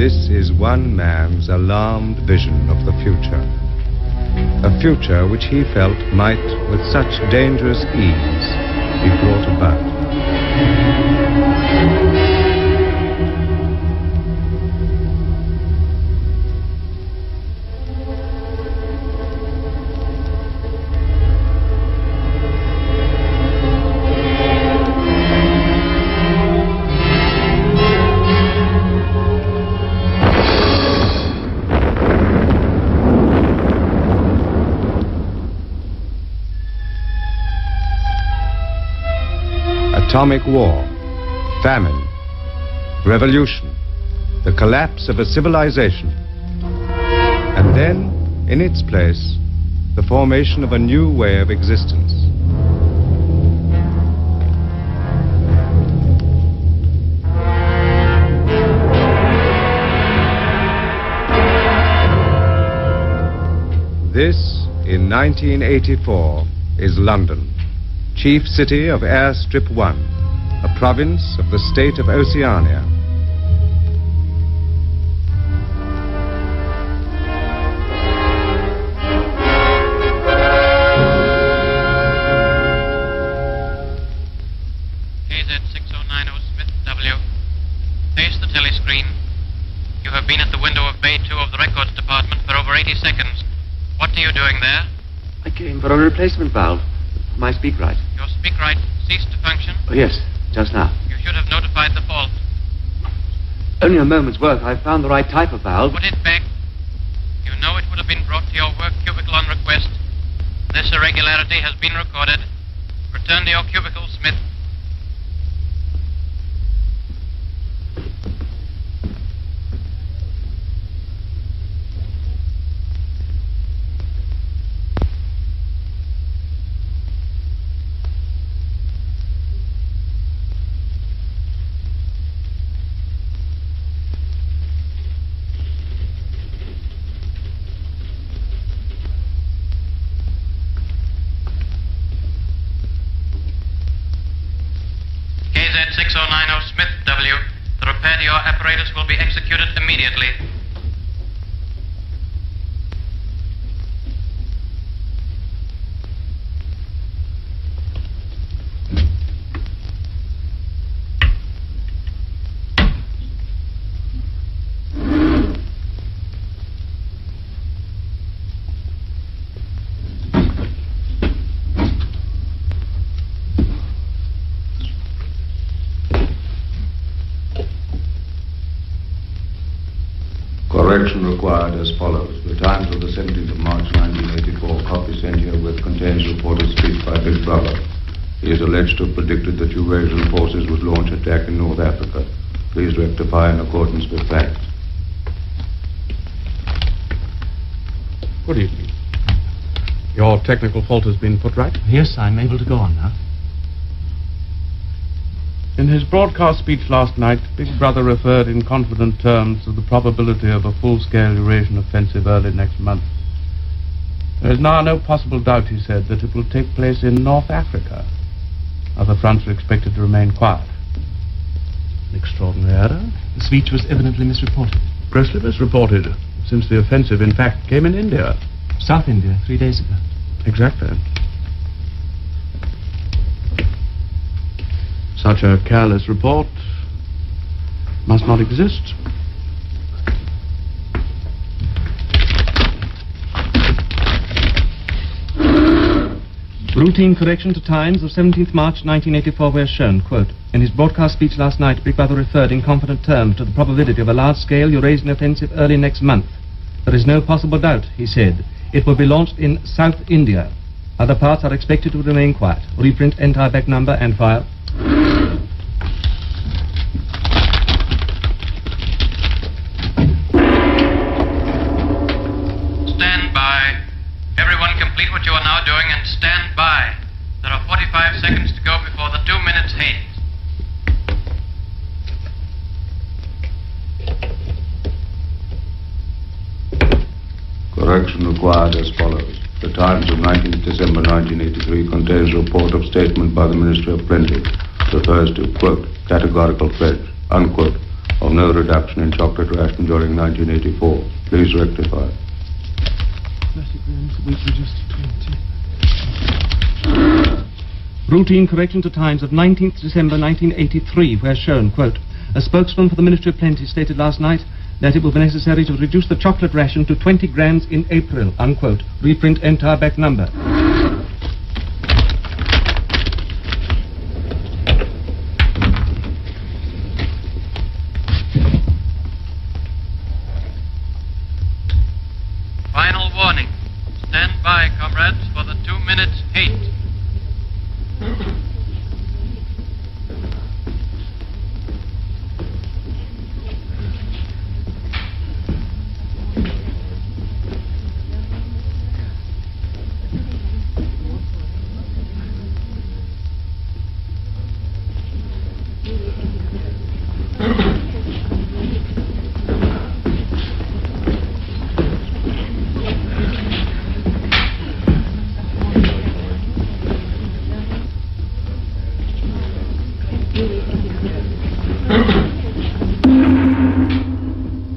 This is one man's alarmed vision of the future. A future which he felt might, with such dangerous ease, be brought about. Atomic war, famine, revolution, the collapse of a civilization, and then, in its place, the formation of a new way of existence. This, in 1984, is London, chief city of Airstrip 1, a province of the state of Oceania. KZ6090 Smith W. Face the telescreen. You have been at the window of Bay 2 of the records department for over 80 seconds. What are you doing there? I came for a replacement valve. My speak right. Your speak right ceased to function? Oh, yes, just now. You should have notified the fault. Only a moment's work. I found the right type of valve. Put it back. You know it would have been brought to your work cubicle on request. This irregularity has been recorded. Return to your cubicle, Smith. KZ6090 Smith W. The repair to your apparatus will be executed immediately. Correction required as follows. The Times of the 17th of March 1984, copy sent herewith contains reported speech by Big Brother. He is alleged to have predicted that Eurasian forces would launch attack in North Africa. Please rectify in accordance with facts. Good evening. Your technical fault has been put right? Yes, I'm able to go on now. In his broadcast speech last night, Big Brother referred in confident terms to the probability of a full-scale Eurasian offensive early next month. There is now no possible doubt, he said, that it will take place in North Africa. Other fronts are expected to remain quiet. An extraordinary error. The speech was evidently misreported. Grossly misreported, since the offensive, in fact, came in India. South India, 3 days ago. Exactly. Such a careless report must not exist. Routine correction to Times of 17th March 1984 were shown, quote, in his broadcast speech last night, Big Brother referred in confident terms to the probability of a large-scale Eurasian offensive early next month. There is no possible doubt, he said. It will be launched in South India. Other parts are expected to remain quiet. Reprint entire back number and file. Stand by. Everyone complete what you are now doing and stand by. There are 45 seconds to go before the 2 minutes haze. Correction required as follows. The Times of 19th December 1983 contains a report of statement by the Ministry of Printing. Refers to, quote, categorical pledge, unquote, of no reduction in chocolate ration during 1984. Please rectify. Routine correction to Times of 19th December 1983, where shown, quote, a spokesman for the Ministry of Plenty stated last night that it will be necessary to reduce the chocolate ration to 20 grams in April, unquote. Reprint entire back number. Final warning. Stand by, comrades, for the 2 minutes hate.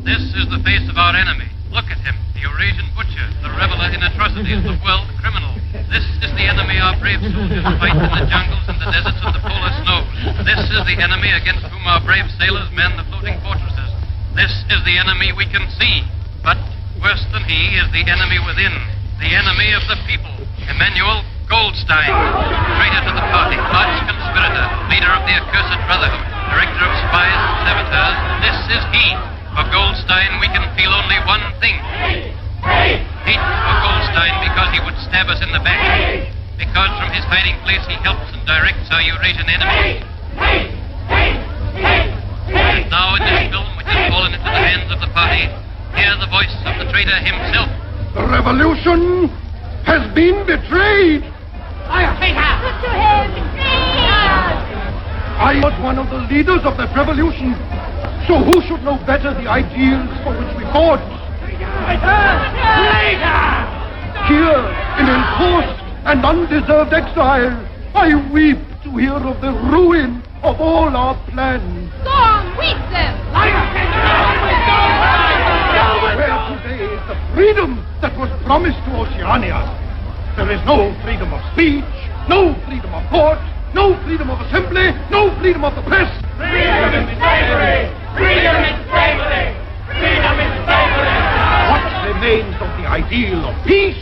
This is the face of our enemy. Look at him, the Eurasian butcher, the reveler in atrocities, the world criminal. This is the enemy our brave soldiers fight in the jungles and the deserts of the polar snows. This is the enemy against whom our brave sailors man the floating fortresses. This is the enemy we can see. But worse than he is the enemy within, the enemy of the people, Emmanuel Goldstein, traitor to the party, arch conspirator, leader of the accursed brotherhood, director of spies and saboteurs. This is he. For Goldstein, we can feel only one thing. Hate for Goldstein because he would stab us in the back. Because from his hiding place he helps and directs our Eurasian enemies. And now in this film, which has fallen into the hands of the party, hear the voice of the traitor himself. The revolution has been betrayed. I was one of the leaders of that revolution. So who should know better the ideals for which we fought? Here, in enforced and undeserved exile, I weep to hear of the ruin of all our plans. Go on, weep them! Where today is the freedom that was promised to Oceania? There is no freedom of speech, no freedom of thought, no freedom of assembly, no freedom of the press. Freedom is slavery! Freedom is slavery! Freedom is slavery! What remains of the ideal of peace?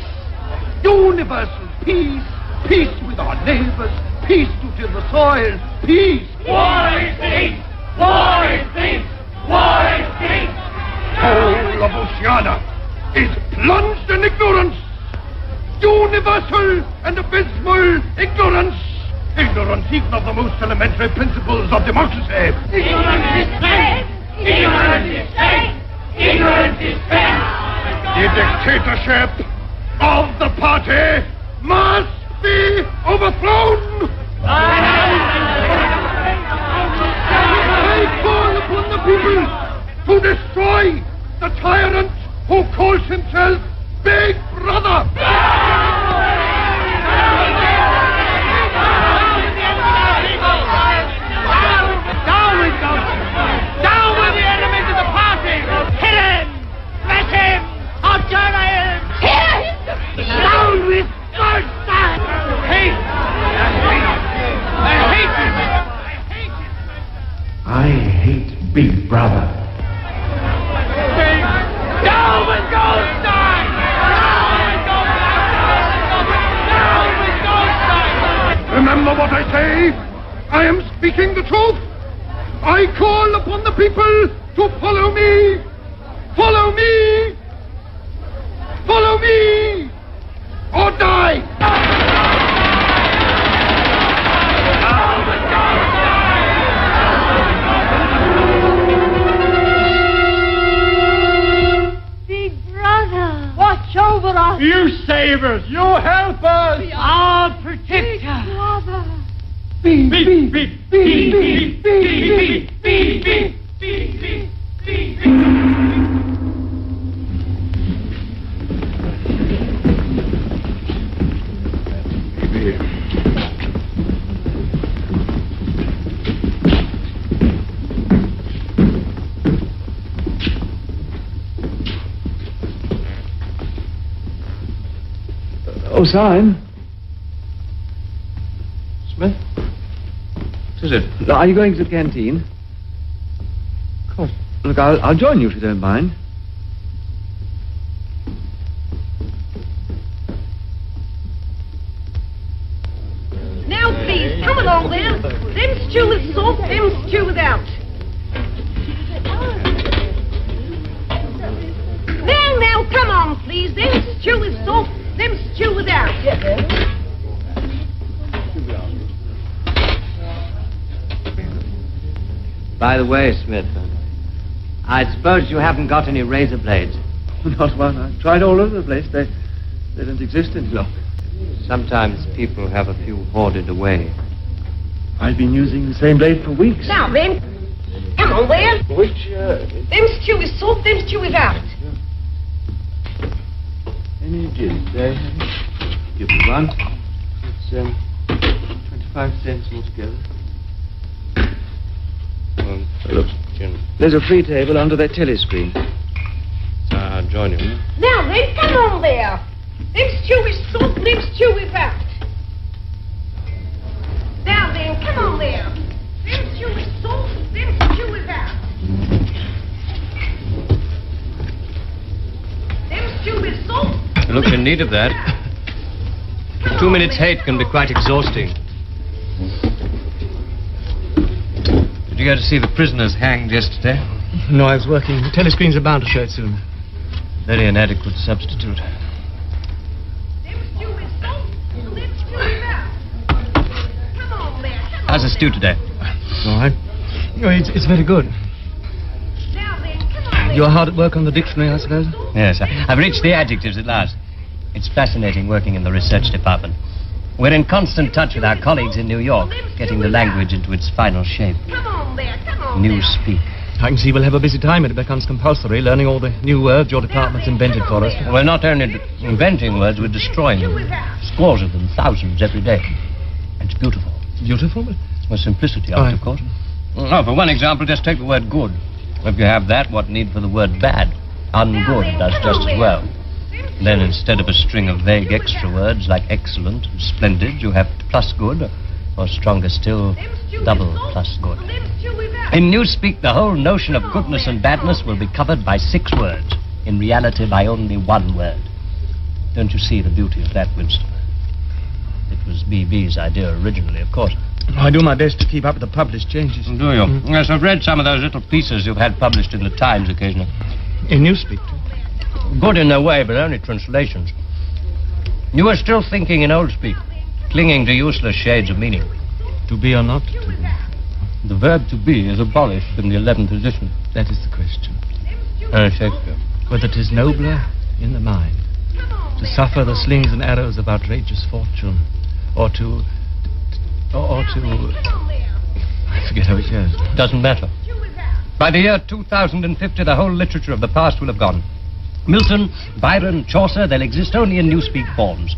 Universal peace, peace with our neighbors, peace to till the soil, peace. War is peace! War is peace! War is peace! Whole of Oceania is plunged in ignorance, universal and abysmal ignorance. Ignorance even of the most elementary principles of democracy. Ignorance is faith! Ignorance is faith! Ignorance is faith! The dictatorship of the party must be overthrown! I call upon the people to destroy the tyrant who calls himself Big Brother! Down with Goldstein! Hate! I hate Big Brother. Down with Goldstein! Down with Goldstein! Remember what I say. I am speaking the truth. I call upon the people to follow me. Follow me. Follow me. Or die. Big Brother, watch over us. You save us. You help us. Be our protector. Big Brother. Beep, beep, beep, beep, beep, beep, beep, beep. No sign. Smith? What is it? Are you going to the canteen? Of course. Look, I'll join you if you don't mind. Now, please, come along there. Them stew with salt, them stew without. Now, come on, please. Them stew with salt, them stew without. By the way, Smith, I suppose you haven't got any razor blades. Not one. I've tried all over the place. They don't exist any longer. Sometimes people have a few hoarded away. I've been using the same blade for weeks. Now, then, come on there. Which, Them stew with salt, them stew without. Any gin today? Give me one. It's 25 cents altogether. Look, Jim. There's a free table under that telescreen. I'll join you. Now, then, come on there. Them stew with salt, them stew without. Now, then, come on there. Them stew with salt, them stew without. Them stew with salt. You look in need of that. 2 minutes hate can be quite exhausting. Did you go to see the prisoners hanged yesterday? No, I was working. The telescreens are bound to show it soon. Very inadequate substitute. How's the stew today? All right. Oh, it's very good. You're hard at work on the dictionary, I suppose? Yes, I've reached the adjectives at last. It's fascinating working in the research department. We're in constant touch with our colleagues in New York, getting the language into its final shape. New speak. I can see we'll have a busy time when it becomes compulsory, learning all the new words your department's invented for us. We're not only inventing words, we're destroying them. Scores of them, thousands every day. It's beautiful. Beautiful? Well, simplicity of it, of course. Oh, for one example, just take the word good. If you have that, what need for the word bad? Ungood does just as well. Then instead of a string of vague extra words like excellent and splendid, you have plus good, or stronger still, double plus good. In newspeak, the whole notion of goodness and badness will be covered by 6 words. In reality, by only 1 word. Don't you see the beauty of that, Winston? It was B.B.'s idea originally, of course. I do my best to keep up with the published changes. Do you? Yes, I've read some of those little pieces you've had published in the Times occasionally. In newspeak? Good in their way, but only translations. You are still thinking in old speak, clinging to useless shades of meaning. To be or not to be? The verb to be is abolished in the 11th edition. That is the question. Shakespeare. Whether 'tis nobler in the mind to suffer the slings and arrows of outrageous fortune, or to I forget how it goes. Doesn't matter. By the year 2050, the whole literature of the past will have gone. Milton, Byron, Chaucer, they'll exist only in newspeak forms.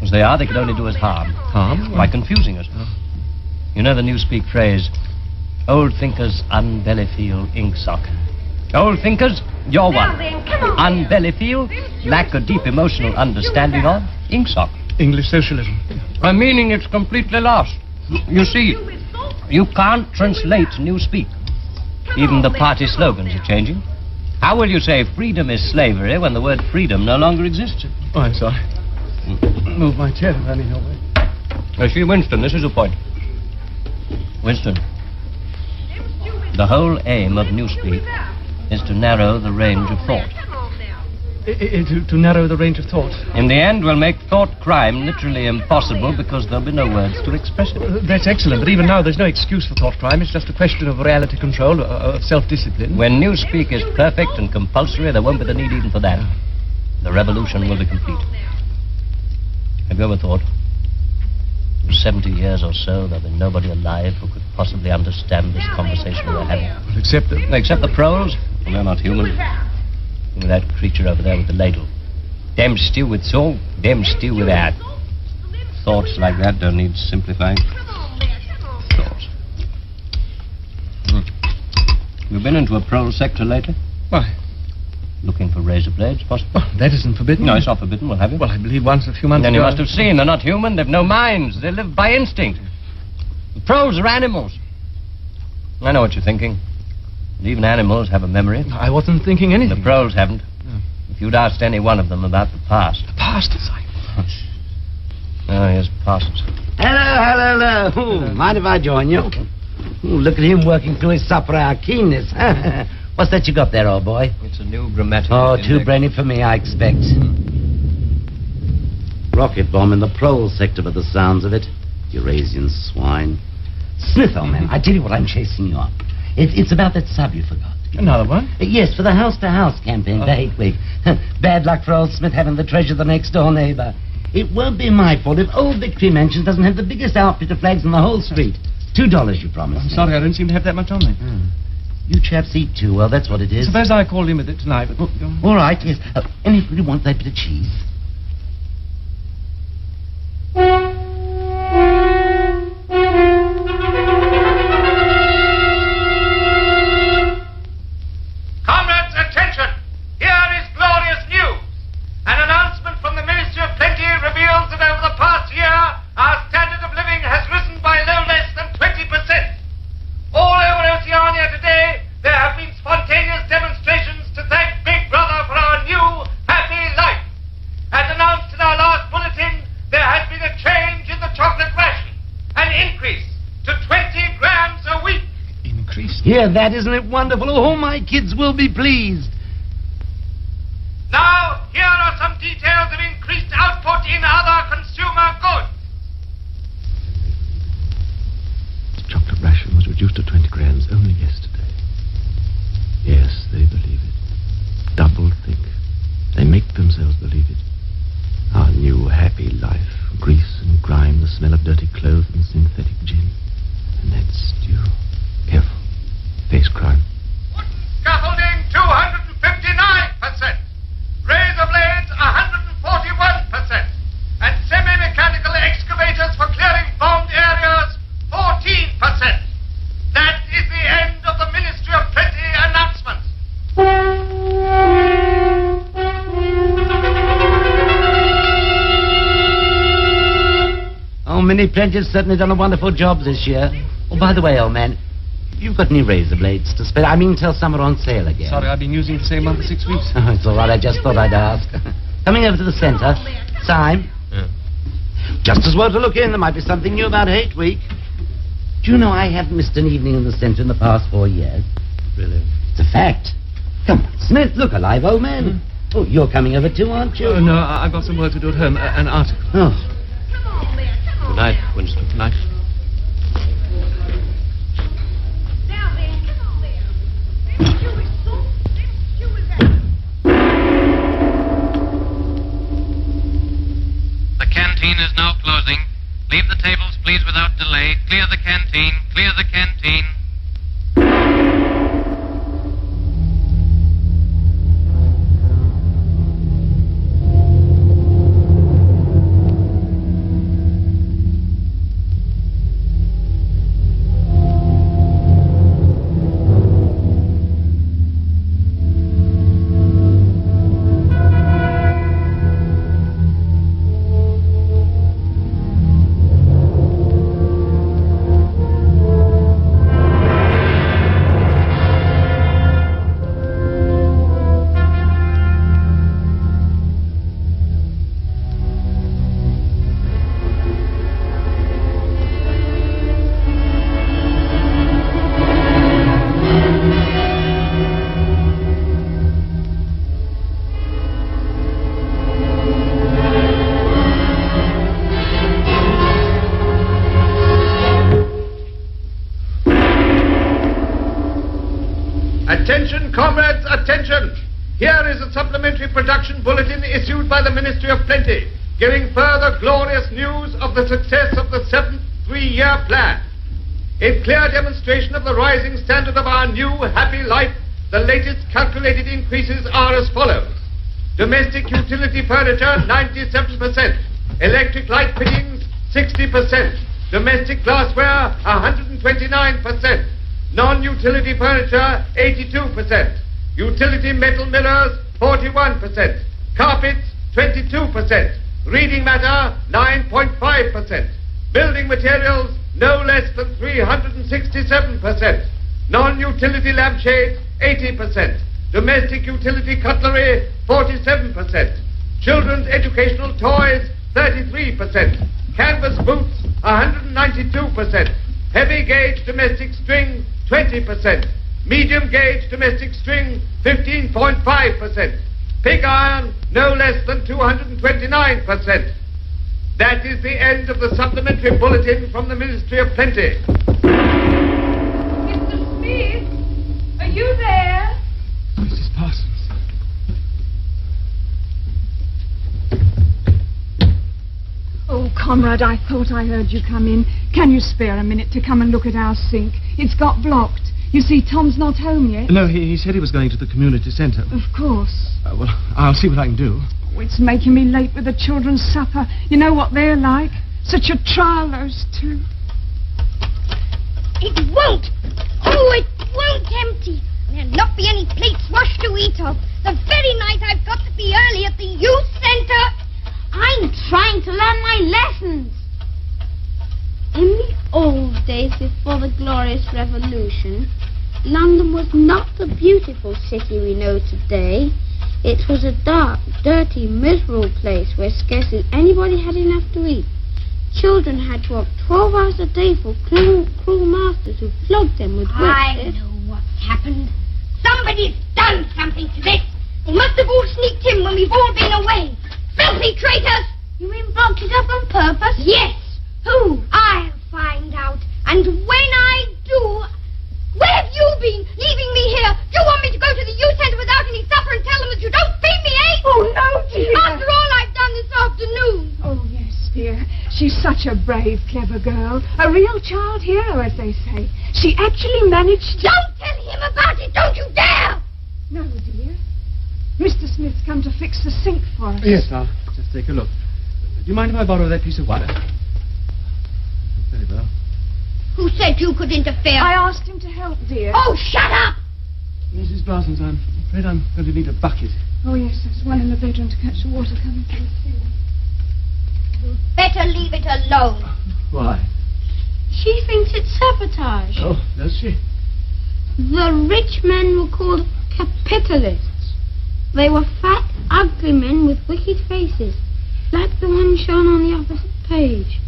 As they are, they can only do us harm. Harm? By confusing us. Oh. You know the newspeak phrase, old thinkers unbellyfield inksock. Old thinkers, you're one. Unbellyfield, lack a deep emotional understanding of inksock. English socialism. A meaning it's completely lost. You see, you can't translate newspeak. Even the party slogans are changing. How will you say freedom is slavery when the word freedom no longer exists? Oh, I'm sorry. Move my chair if I need your way. I see, Winston, this is a point. Winston, the whole aim of newspeak is to narrow the range of thought. To narrow the range of thought? In the end, we'll make thought crime literally impossible because there'll be no words to express it. That's excellent, but even now there's no excuse for thought crime. It's just a question of reality control, of self-discipline. When newspeak is perfect and compulsory, there won't be the need even for that. The revolution will be complete. Have you ever thought, in 70 years or so, there'll be nobody alive who could possibly understand this conversation we're having? Well, except the proles? Well, they're not human. With that creature over there with the ladle. Them stew with salt, them stew with that. Thoughts like that don't need simplifying. Thoughts. You been into a prole sector lately? Why? Looking for razor blades, possibly? Oh, that isn't forbidden. No, it's not forbidden. Well, have you? Well, I believe once a few months Then ago... you must have seen. They're not human. They've no minds. They live by instinct. The pros are animals. I know what you're thinking. But even animals have a memory. I wasn't thinking anything. The pros haven't. No. If you'd asked any one of them about the past... The past is like... Oh, yes, passes. Hello. Ooh, mind if I join you? Ooh, look at him working through his supper hour keenness. What's that you got there, old boy? It's a new grammatical Oh, index. too brainy for me, I expect. Rocket bomb in the prole sector by the sounds of it. Eurasian swine. Smith, old man, I tell you what I'm chasing you up. It's about that sub you forgot. Another one? Yes, for the house-to-house campaign for Hate Week. Bad luck for old Smith having the treasure of the next-door neighbor. It won't be my fault if Old Victory Mansion doesn't have the biggest outfit of flags in the whole street. $2 you promised. I'm sorry, I don't seem to have that much on me. You chaps eat too well, that's what it is. Suppose I called in with it tonight, but... All right, yes. Anybody want that bit of cheese? Comrades, attention! Here is glorious news. An announcement from the Ministry of Plenty reveals that over the past year, our standard of living has risen by no less than 20%. All over Oceania today, there have been spontaneous demonstrations to thank Big Brother for our new, happy life. As announced in our last bulletin, there has been a change in the chocolate ration. An increase to 20 grams a week. Increase? Hear that, isn't it wonderful? Oh, my kids will be pleased. Now, here are some details of increased output in other consumer goods. The chocolate ration was reduced to 20 grams only yesterday. Yes, they believe it. Double think. They make themselves believe it. Our new happy life. Grease and grime, the smell of dirty clothes and synthetic gin. And that stew. Careful. Face crime. Wooden scaffolding, 259%. Razor blades, 141%. And semi-mechanical excavators for clearing bombed areas, 14%. That is the end of the Ministry of Plenty announcements. Oh, Minnie Plenty's certainly done a wonderful job this year. Oh, by the way, old man, you've got any razor blades to spare? I mean, till some are on sale again. Sorry, I've been using the same one for 6 weeks. Oh, it's all right. I just thought I'd ask. Coming over to the centre. Time. Yeah. Just as well to look in. There might be something new about Hate Week. Do you know I haven't missed an evening in the centre in the past 4 years? Really? It's a fact. Come on, Smith, look alive, old man. Oh, you're coming over too, aren't you? Oh, no, I've got some work to do at home. An article. Oh. Good night, Winston. Good night. Now then, come on there. Them Jewish soup, them Jewish... The canteen is now closing. Leave the tables, please, without delay. Clear the canteen. Clear the canteen. Attention, comrades, attention! Here is a supplementary production bulletin issued by the Ministry of Plenty, giving further glorious news of the success of the 7th three-year plan. In clear demonstration of the rising standard of our new happy life, the latest calculated increases are as follows. Domestic utility furniture, 97%. Electric light fittings, 60%. Domestic glassware, 129%. Non-utility furniture, 82%. Utility metal mirrors, 41%. Carpets, 22%. Reading matter, 9.5%. Building materials, no less than 367%. Non-utility lampshades, 80%. Domestic utility cutlery, 47%. Children's educational toys, 33%. Canvas boots, 192%. Heavy gauge domestic string, 20%. Medium gauge domestic string, 15.5%. Pig iron, no less than 229%. That is the end of the supplementary bulletin from the Ministry of Plenty. Mr. Smith, are you there? Mrs. Parsons. Oh, comrade, I thought I heard you come in. Can you spare a minute to come and look at our sink? It's got blocked. You see, Tom's not home yet. No, he said he was going to the community centre. Of course. Well, I'll see what I can do. Oh, it's making me late with the children's supper. You know what they're like? Such a trial, those two. It won't. Oh, it won't empty. There'll not be any plates washed to eat of. The very night I've got to be early at the youth centre. I'm trying to learn my lessons. In the old days before the glorious revolution, London was not the beautiful city we know today. It was a dark, dirty, miserable place where scarcely anybody had enough to eat. Children had to work 12 hours a day for cruel masters who flogged them with whips. I know what's happened. Somebody's done something to this. They must have all sneaked in when we've all been away. Filthy traitors! You mean blocked it up on purpose? Yes. Who? I'll find out. And when I do... Where have you been? Leaving me here? Do you want me to go to the youth centre without any supper and tell them that you don't feed me, eh? Oh, no, dear. After all I've done this afternoon. Oh, yes, dear. She's such a brave, clever girl. A real child hero, as they say. She actually managed to... Don't tell him about it. Don't you dare. No, dear. Mr. Smith's come to fix the sink for us. Yes, I'll just take a look. Do you mind if I borrow that piece of wire? Very well. Who said you could interfere? I asked him to help, dear. Oh, shut up! Mrs. Parsons, I'm afraid I'm going to need a bucket. Oh, yes, there's one in the bedroom to catch the water coming through the ceiling. You'd better leave it alone. Why? She thinks it's sabotage. Oh, does she? The rich men were called capitalists. They were fat, ugly men with wicked faces, like the one shown on the opposite page.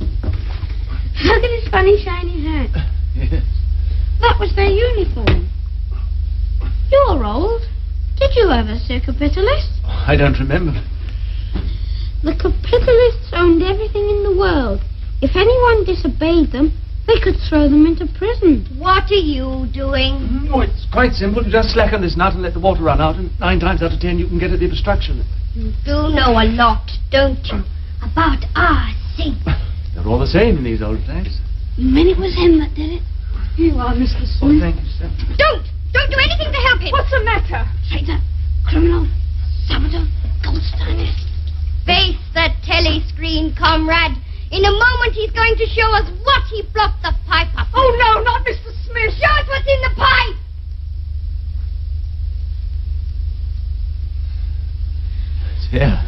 Look at his funny shiny hat. Yes. That was their uniform. You're old. Did you ever see a capitalist? I don't remember. The capitalists owned everything in the world. If anyone disobeyed them, they could throw them into prison. What are you doing? Oh, it's quite simple. You just slacken this nut and let the water run out, and 9 times out of 10 you can get at the obstruction. You do know a lot, don't you? About our sink. They're all the same in these old days. You mean it was him that did it? Here you are, Mr. Oh, Smith. thank you, sir. Don't do anything to help him. What's the matter? Traitor, criminal, saboteur, Goldsteiner. Face the telescreen, comrade. In a moment he's going to show us what he blocked the pipe up. Oh, no, not Mr. Smith. Show us what's in the pipe. It's here.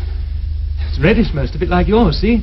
It's reddish, most of it, like yours, see?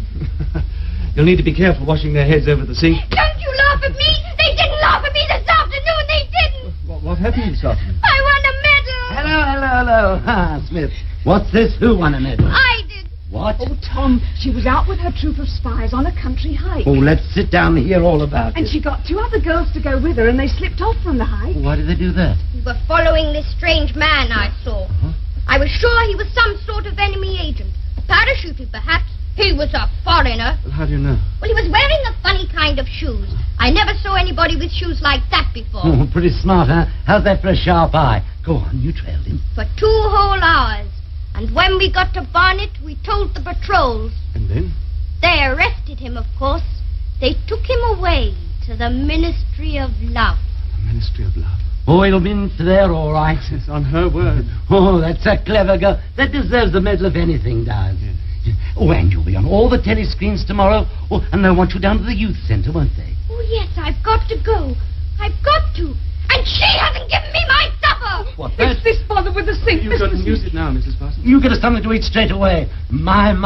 You'll need to be careful washing their heads over the sink. Don't you laugh at me. They didn't laugh at me this afternoon. They didn't. What happened this afternoon? I won a medal. Hello. Ah, Smith. What's this? Who won a medal? I did. What? Oh, Tom, she was out with her troop of spies on a country hike. Oh, let's sit down and hear all about And it. she got 2 other girls to go with her, and they slipped off from the hike. Why did they do that? We were following this strange man I saw. Huh? I was sure he was some sort of enemy agent. Parachuted, perhaps. He was a foreigner. Well, how do you know? Well, he was wearing a funny kind of shoes. I never saw anybody with shoes like that before. Oh, pretty smart, huh? How's that for a sharp eye? Go on, you trailed him. For 2 whole hours. And when we got to Barnet, we told the patrols. And then? They arrested him, of course. They took him away to the Ministry of Love. The Ministry of Love. Oh, it'll be there, all right. It's on her word. Oh, that's a clever girl. That deserves the medal if anything does. Yes. Oh, and you'll be on all the telescreens tomorrow. Oh, and they'll want you down to the youth centre, won't they? Oh, yes, I've got to go. I've got to. And she hasn't given me my supper. What, It's this bother with the sink. Please don't use it now, Mrs. Parsons. You get us something to eat straight away. My.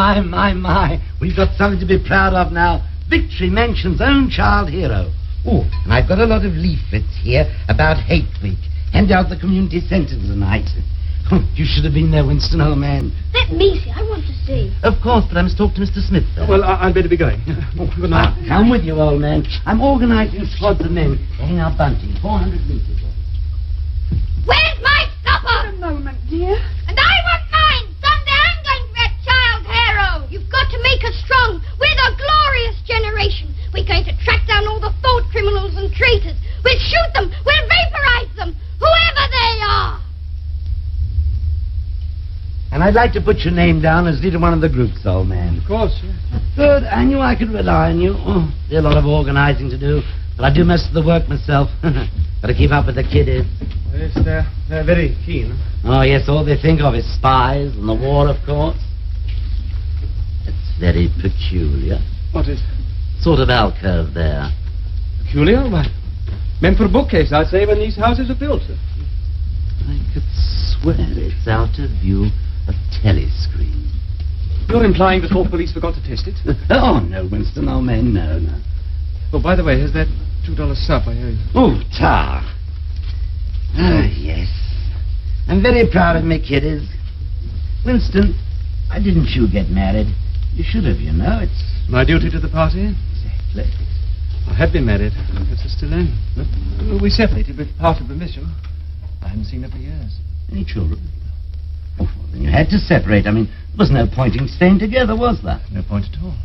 We've got something to be proud of now. Victory Mansion's own child hero. Oh, and I've got a lot of leaflets here about Hate Week. Hand out the community centre tonight. Oh, you should have been there, Winston, old man. Let me see. I want to see. Of course, but I must talk to Mr. Smith first. Well, I'd better be going. Oh, good night. Come with you, old man. I'm organising squads of men to hang our bunting 400 metres. Where's my supper? A moment, dear. And I want mine. Someday I'm going to be a child hero. You've got to make us strong. We're the glorious generation. We're going to track down all the thought criminals and traitors. We'll shoot them. We'll vaporize them. Whoever they are. And I'd like to put your name down as leader of one of the groups, old man. Of course, yes. Good. I knew I could rely on you. Oh, there's a lot of organising to do. But I do most of the work myself. Got to keep up with the kiddies. Well, yes, they're very keen. Oh, yes, all they think of is spies and the war, of course. It's very peculiar. What is? Sort of alcove there. Peculiar? Why, meant for a bookcase, I'd say, when these houses are built. I could swear it's out of view a telescreen. You're implying the Thought Police forgot to test it? Oh, no, Winston, old man, no. Oh, by the way, here's that $2 sup I owe you. Oh, tar. Ah, yes. I'm very proud of me kiddies. Winston, why didn't you get married? You should have, you know. It's my duty to the party? Exactly. I had been married. It's a still in. We separated with part of permission. I hadn't seen her for years. Any children? Oh, well, then you had to separate. I mean, there was no point in staying together, was there? No point at all.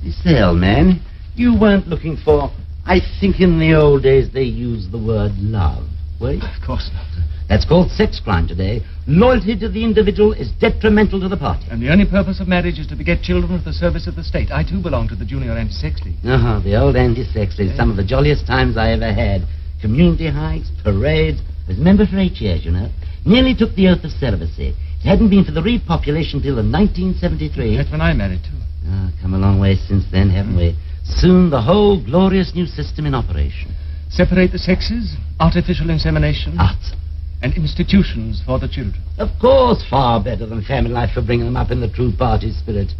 You say, old man, you weren't looking for... I think in the old days they used the word love, were you? Of course not. That's called sex crime today. Loyalty to the individual is detrimental to the party. And the only purpose of marriage is to beget children for the service of the state. I, too, belong to the Junior Anti-Sex League. Oh, the old Anti-Sex League. Some of the jolliest times I ever had. Community hikes, parades. I was a member for 8 years, you know. Nearly took the oath of celibacy. It hadn't been for the repopulation till 1973. That's when I married, too. Ah, come a long way since then, haven't we? Soon the whole glorious new system in operation. Separate the sexes, artificial insemination. Art. And institutions for the children. Of course, far better than family life for bringing them up in the true party spirit.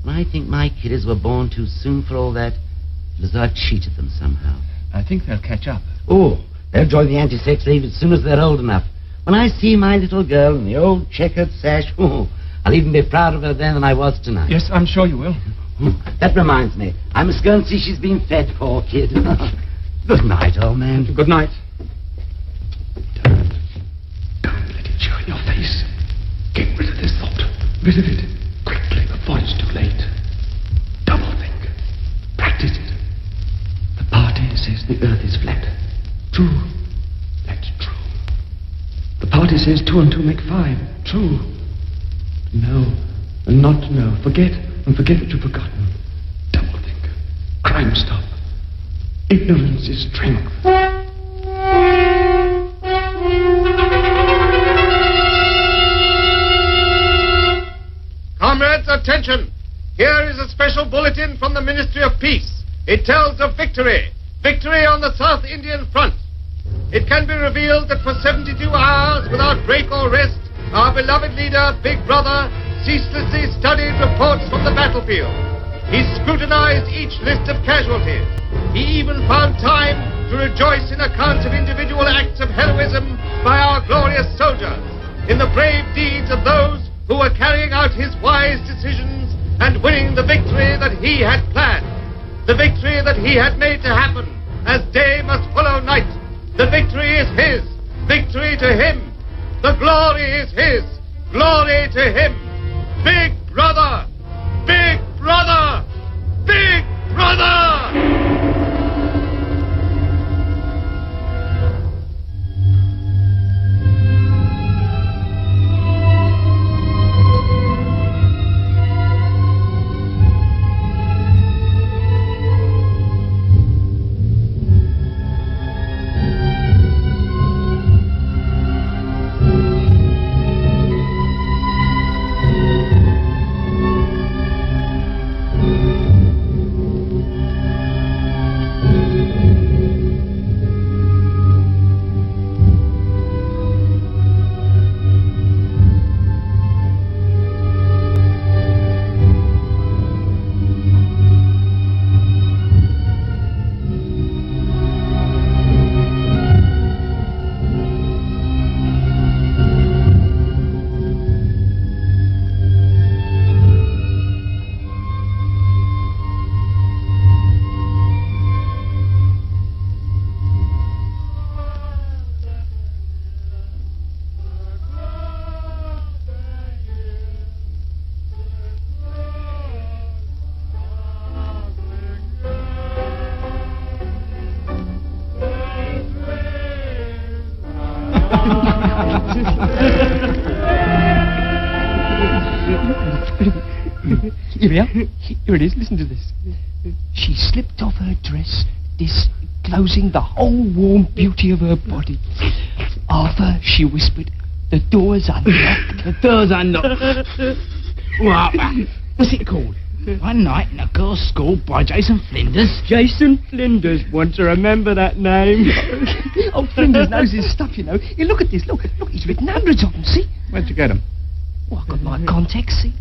And I think my kiddies were born too soon for all that. It was as though I cheated them somehow. I think they'll catch up. Oh, they'll join the Anti-Sex League as soon as they're old enough. When I see my little girl in the old checkered sash, I'll even be prouder of her then than I was tonight. Yes, I'm sure you will. That reminds me. I must go and see she's been fed, poor kid. Good night, old man. Good night. Don't let it show in your face. Get rid of this thought. Rid of it. Quickly, before it's too late. Double think. Practice it. The party says the earth is flat. True. That's true. The party says 2 and 2 make 5. True. No, and not to know. Forget, and forget what you've forgotten. Double think. Crime stop. Ignorance is strength. Comrades, attention! Here is a special bulletin from the Ministry of Peace. It tells of victory. Victory on the South Indian front. It can be revealed that for 72 hours, without break or rest, our beloved leader, Big Brother, ceaselessly studied reports from the battlefield. He scrutinized each list of casualties. He even found time to rejoice in accounts of individual acts of heroism by our glorious soldiers, in the brave deeds of those who were carrying out his wise decisions and winning the victory that he had planned. The victory that he had made to happen, as day must follow night. The victory is his. Victory to him. The glory is his. Glory to him. Big Brother! Big Brother! Big Brother! Here we are. Here it is. Listen to this. She slipped off her dress, disclosing the whole warm beauty of her body. Arthur, she whispered, the door's unlocked. The door's unlocked. Well, what's it called? One Night in a Girls' School by Jason Flinders. Jason Flinders. Want to remember that name? Oh, Flinders knows his stuff, you know. Here, look at this. Look, he's written hundreds of them, see? Where'd you get them? Oh, I've got my contacts, see?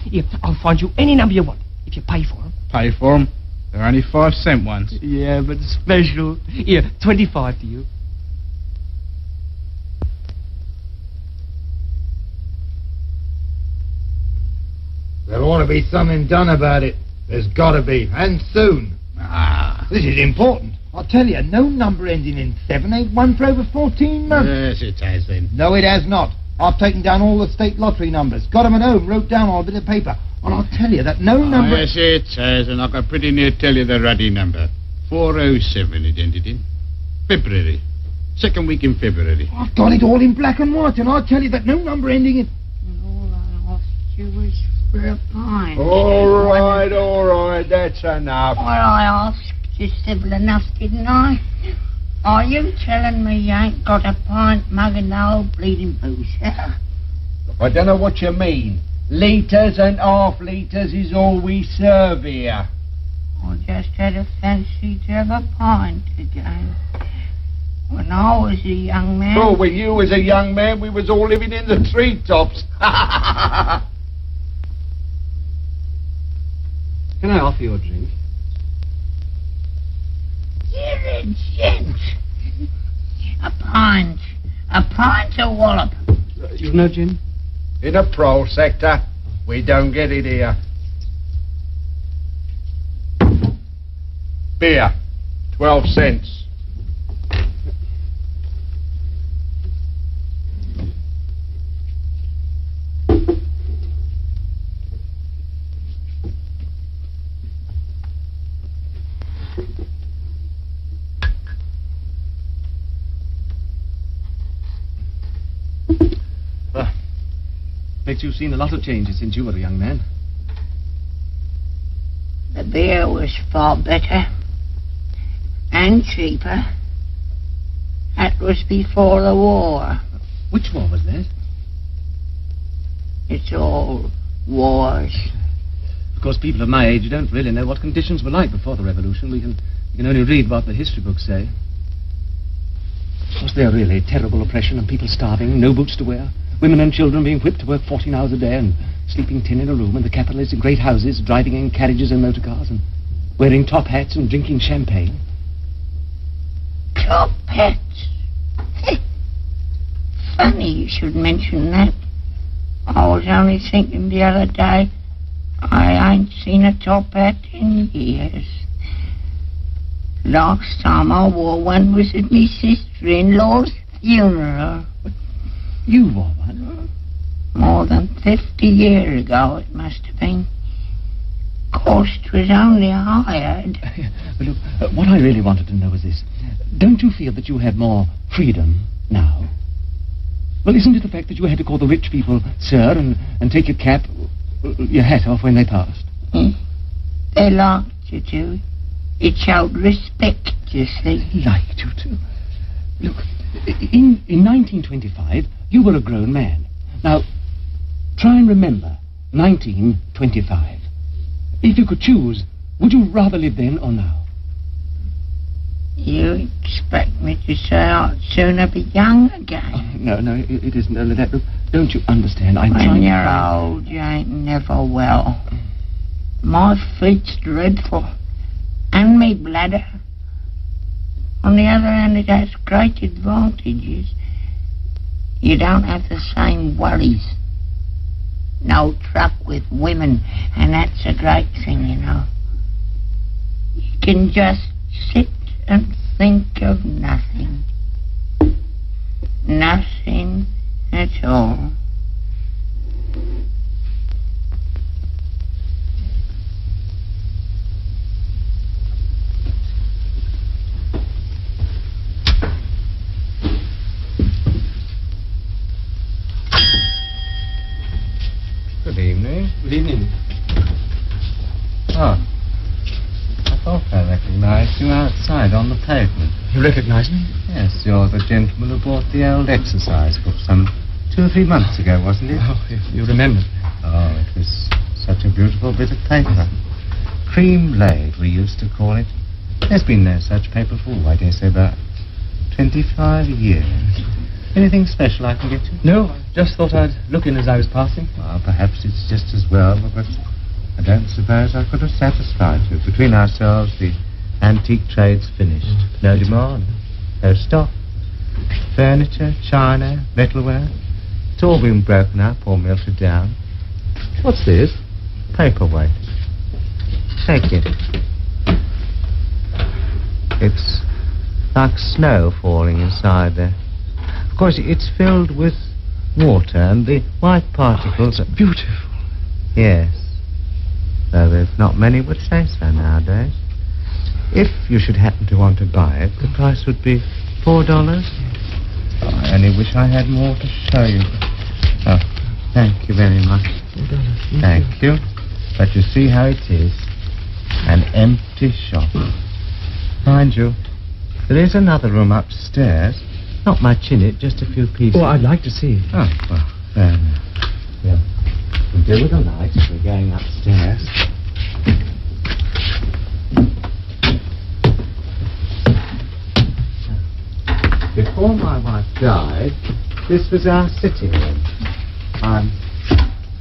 Here, I'll find you any number you want, if you pay for them. Pay for them? They're only 5-cent ones. Yeah, but special. Here, 25 to you. There ought to be something done about it. There's got to be, and soon. This is important. I'll tell you, no number ending in 7 ain't won for over 14 months. Yes, it has then. No, it has not. I've taken down all the state lottery numbers, got them at home, wrote down on a bit of paper, and I'll tell you that no number... Yes, it has, and I can pretty near tell you the ruddy number. 407 it ended in. February. Second week in February. I've got it all in black and white, and I'll tell you that no number ending in... All I asked you was for a pint. All right, that's enough. Well, I asked you civil enough, didn't I? Are you telling me you ain't got a pint mug in the whole bleeding booze? I don't know what you mean. Litres and half litres is all we serve here. I just had a fancy to have a pint again. When I was a young man... Oh, when you was a young man, we was all living in the treetops. Can I offer you a drink? You're a gent. A pint. A pint of wallop. You've no gin? In the pro sector, we don't get it here. Beer, 12 cents. Bet you've seen a lot of changes since you were a young man. The beer was far better and cheaper. That was before the war. Which war was that? It's all wars. Of course, people of my age don't really know what conditions were like before the revolution. We can only read what the history books say. Was there really terrible oppression and people starving, no boots to wear? Women and children being whipped to work 14 hours a day and sleeping 10 in a room, and the capitalists in great houses, driving in carriages and motor cars, and wearing top hats and drinking champagne. Top hats? Funny you should mention that. I was only thinking the other day, I ain't seen a top hat in years. Last time I wore one was at my sister-in-law's funeral. You wore one? More than 50 years ago it must have been. Cost was only hired. But look, what I really wanted to know was this. Don't you feel that you have more freedom now? Well, isn't it the fact that you had to call the rich people sir and take your cap, your hat off when they passed? They liked you to. It showed respect, you see. They liked you to. Look, in 1925, you were a grown man. Now, try and remember 1925. If you could choose, would you rather live then or now? You expect me to say I'd sooner be young again? Oh, no, it isn't only that. Look, don't you understand? When you're old, you ain't never well. My feet's dreadful. And me bladder. On the other hand, it has great advantages. You don't have the same worries. No truck with women, and that's a great thing, you know. You can just sit and think of nothing. Nothing at all. Good evening. Good evening. Oh. I thought I recognized you outside on the pavement. You recognize me? Yes, you're the gentleman who bought the old exercise book some 2 or 3 months ago, wasn't it? Oh, you remember. Oh, it was such a beautiful bit of paper. Cream laid, we used to call it. There's been no such paper for, I dare say, about 25 years. Anything special I can get you? No, I just thought I'd look in as I was passing. Well, perhaps it's just as well, but I don't suppose I could have satisfied you. Between ourselves, the antique trade's finished. No demand, no stock. Furniture, china, metalware, it's all been broken up or melted down. What's this? Paperweight. Take it. It's like snow falling inside there. Of course, it's filled with water, and the white particles are beautiful. Yes. Though there's not many would say so nowadays. If you should happen to want to buy it, the price would be $4. Oh, I only wish I had more to show you. Oh, thank you very much. Thank you. But you see how it is. An empty shop. Mind you, there is another room upstairs. Not much in it, just a few pieces. Oh, I'd like to see it. Oh, well, fair enough. Yeah. We'll deal with the light if we're going upstairs. Before my wife died, this was our sitting room. I'm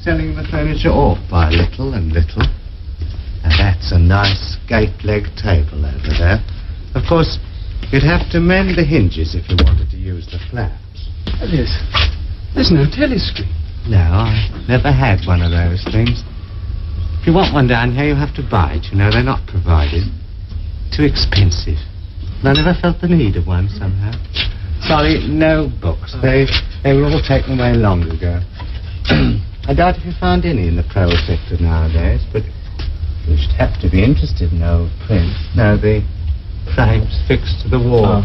selling the furniture off by little and little. And that's a nice gate-leg table over there. Of course, you'd have to mend the hinges if you wanted to use the flaps. There's no telescreen. No, I never had one of those things. If you want one down here, you have to buy it. You know, they're not provided. Too expensive. And I never felt the need of one somehow. Sorry, no books. They were all taken away long ago. I doubt if you found any in the prose sector nowadays, but you should have to be interested in old print. No, the frames fixed to the wall.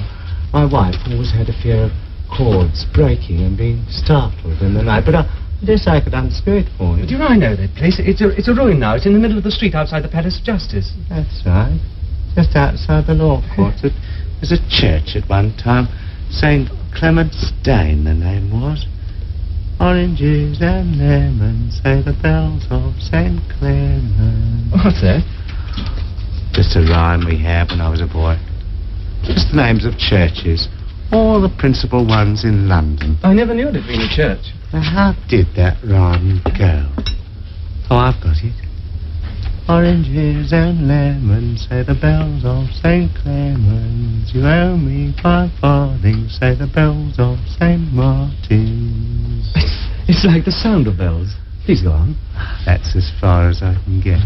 My wife always had a fear of cords breaking and being startled in the night, but I guess I could unscrew it for you. Do you know, I know that place. It's a ruin now. It's in the middle of the street outside the Palace of Justice. That's right. Just outside the law courts. It was a church at one time. St. Clement's Dane, the name was. Oranges and lemons, say the bells of St. Clement. What's that? Just a rhyme we had when I was a boy. Just the names of churches. All the principal ones in London. I never knew it had been a church. Now, how did that rhyme go? Oh, I've got it. Oranges and lemons, say the bells of St. Clement's. You owe me 5 farthings, say the bells of St. Martin's. It's like the sound of bells. Please go on. That's as far as I can get.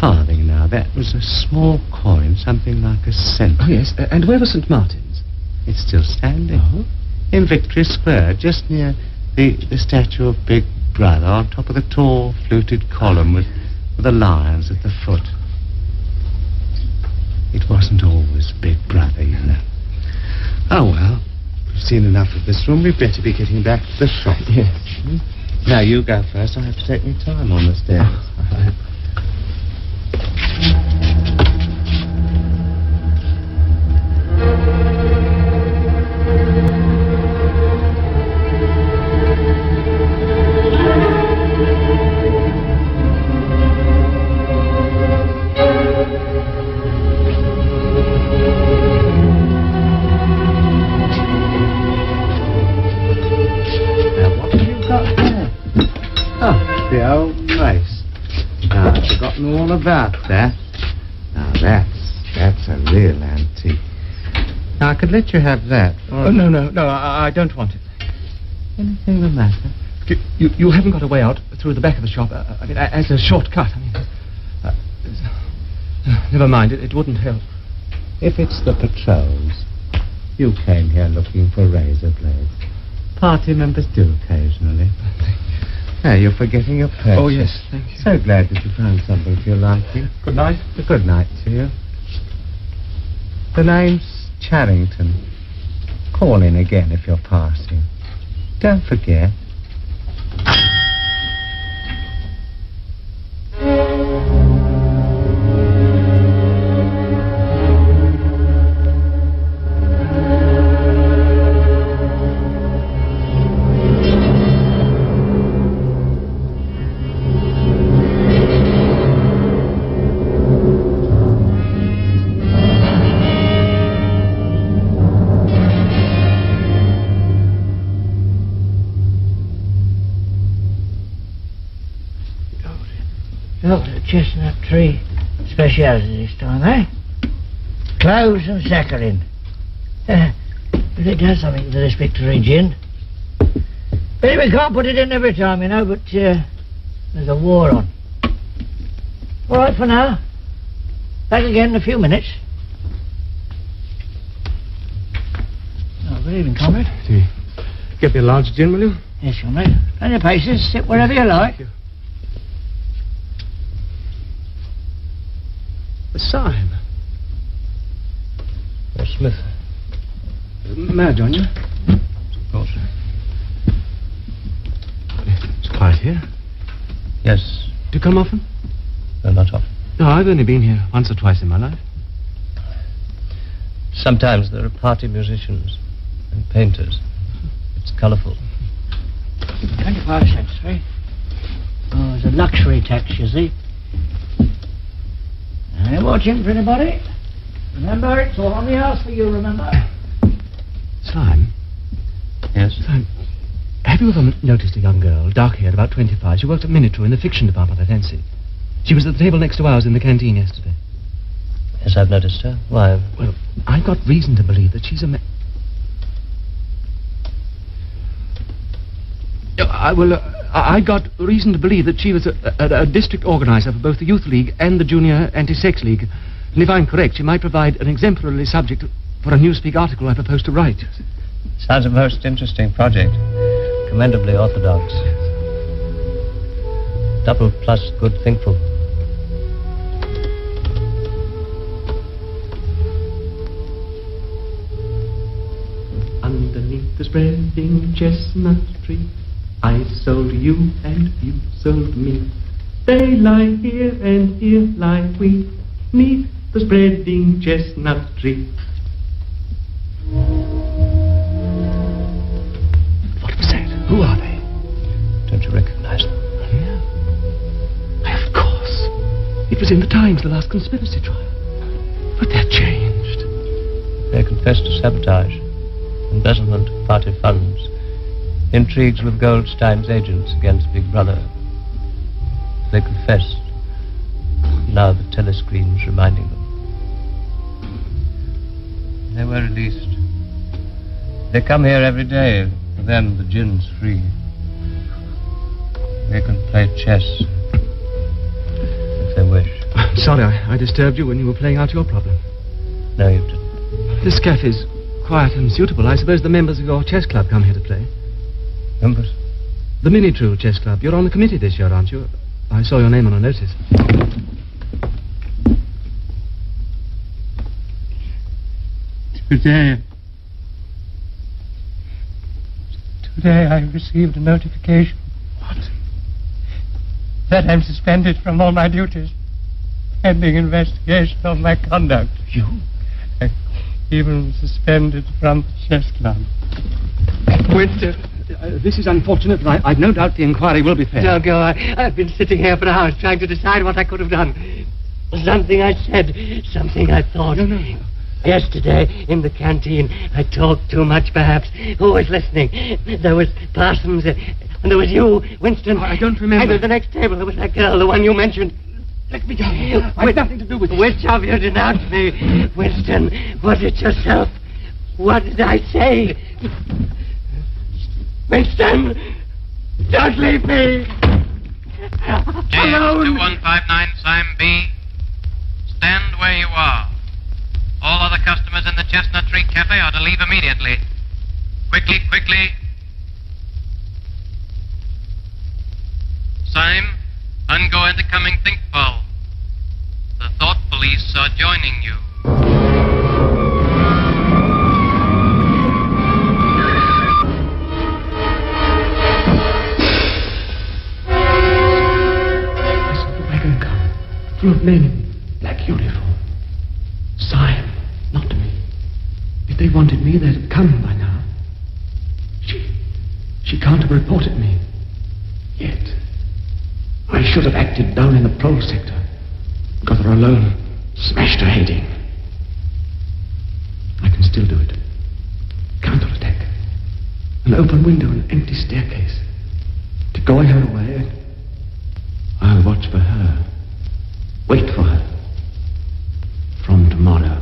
Farthing now, that was a small coin, something like a cent. Oh, yes, and where was St. Martin's? It's still standing. Oh? In Victory Square, just near the statue of Big Brother, on top of the tall, fluted column with the lions at the foot. It wasn't always Big Brother, you know. Oh, well, we've seen enough of this room. We'd better be getting back to the shop. Yes. Now, you go first. I have to take me time on the stairs. The old place. Now, I've forgotten all about that. Now, that's a real antique. Now, I could let you have that. Oh, no, I don't want it. Anything the matter? You haven't got a way out through the back of the shop. I mean, as a shortcut. Never mind, it wouldn't help. If it's the patrols, you came here looking for razor blades. Party members do occasionally. Now, you're forgetting your purse. Oh, yes, thank you. So glad that you found something to your liking. Good night. Good night to you. The name's Charrington. Call in again if you're passing. Don't forget. Dr. Chestnut Tree speciality this time, eh? Cloves and saccharin. But it does something to this Victory gin. But we can't put it in every time, you know, but there's a war on. All right for now. Back again in a few minutes. Oh, good evening, comrade. Get me a large gin, will you? Yes, comrade. Plenty of places. Sit wherever you like. Thank you. A sign. Or Smith. May I join you? Of course. It's quiet here. Yes. Do you come often? No, not often. No, I've only been here once or twice in my life. Sometimes there are party musicians and painters. It's colourful. 25 cents, eh? Oh, it's a luxury tax, you see. Now, watching for anybody. Remember, it's all on the house for you, remember? Slime? Yes? Slime, have you ever noticed a young girl, dark-haired, about 25? She worked at Miniature in the fiction department, I fancy. She was at the table next to ours in the canteen yesterday. Yes, I've noticed her. Why? Well, I've got reason to believe that she's a I got reason to believe that she was a district organizer for both the Youth League and the Junior Anti-Sex League. And if I'm correct, she might provide an exemplary subject for a Newspeak article I propose to write. Sounds a most interesting project. Commendably orthodox. Double plus good thinkful. Underneath the spreading chestnut tree, I sold you and you sold me. They lie here and here lie we, neath the spreading chestnut tree. What was that? Who are they? Don't you recognize them? Why, of course. It was in the Times, the last conspiracy trial. But they're changed. They confessed to sabotage, embezzlement of party funds, intrigues with Goldstein's agents against Big Brother. They confessed. Now the telescreen's reminding them. They were released. They come here every day. For them, the gin's free. They can play chess if they wish. I'm sorry I disturbed you when you were playing out your problem. No, you didn't. This cafe's quiet and suitable. I suppose the members of your chess club come here to play. Members? The Mini-True Chess Club. You're on the committee this year, aren't you? I saw your name on a notice. Today I received a notification. What? That I'm suspended from all my duties, pending investigation of my conduct. You? Even suspended from the chess club. Winston, this is unfortunate, but I've no doubt the inquiry will be fair. Don't go. I've been sitting here for hours trying to decide what I could have done. Something I said, something I thought. No. Yesterday, in the canteen, I talked too much, perhaps. Who was listening? There was Parsons, and there was you, Winston. I don't remember. And at the next table, there was that girl, the one you mentioned. Let me go. I've nothing to do with it. Which of you denounced me? Winston, was it yourself? What did I say? Winston, don't leave me. JS 2159, Sim B. Stand where you are. All other customers in the Chestnut Tree Cafe are to leave immediately. Quickly. Sim, ungo incoming think poll. The thought police are joining you. I saw the wagon come, full of men in black uniform. Sim, not me. If they wanted me, they'd have come by now. She can't have reported me. Yet. I should have acted down in the prole sector. Got her alone, smashed her head in. I can still do it. Counterattack. An open window, an empty staircase. Decoy her away. I'll watch for her. Wait for her. From tomorrow.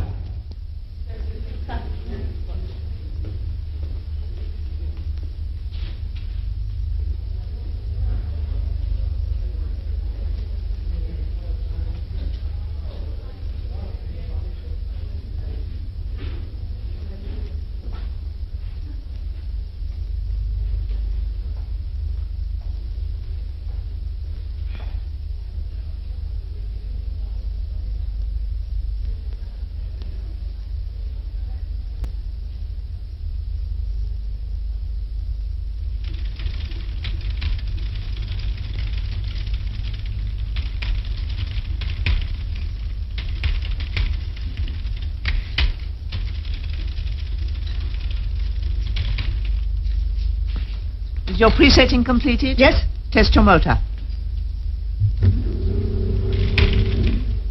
Is your presetting completed? Yes. Test your motor.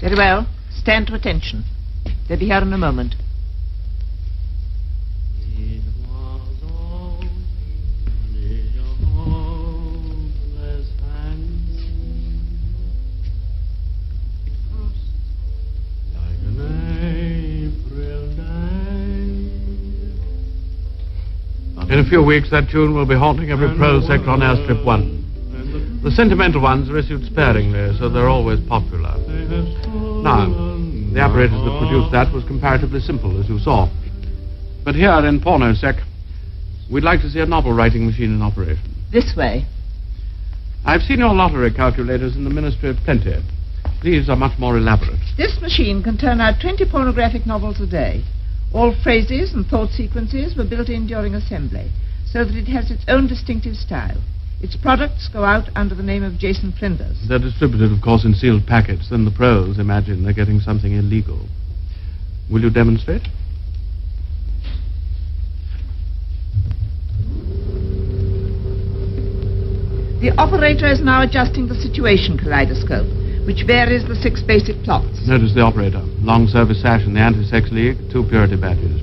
Very well. Stand to attention. They'll be here in a moment. In a few weeks, that tune will be haunting every prose sector on Airstrip 1. The sentimental ones are issued sparingly, so they're always popular. Now, the apparatus that produced that was comparatively simple, as you saw. But here in Pornosec, we'd like to see a novel-writing machine in operation. This way. I've seen your lottery calculators in the Ministry of Plenty. These are much more elaborate. This machine can turn out 20 pornographic novels a day. All phrases and thought sequences were built in during assembly, so that it has its own distinctive style. Its products go out under the name of Jason Flinders. They're distributed, of course, in sealed packets. Then the pros imagine they're getting something illegal. Will you demonstrate? The operator is now adjusting the situation kaleidoscope, which varies the 6 basic plots. Notice the operator. Long service sash in the Anti-Sex League, 2 purity badges.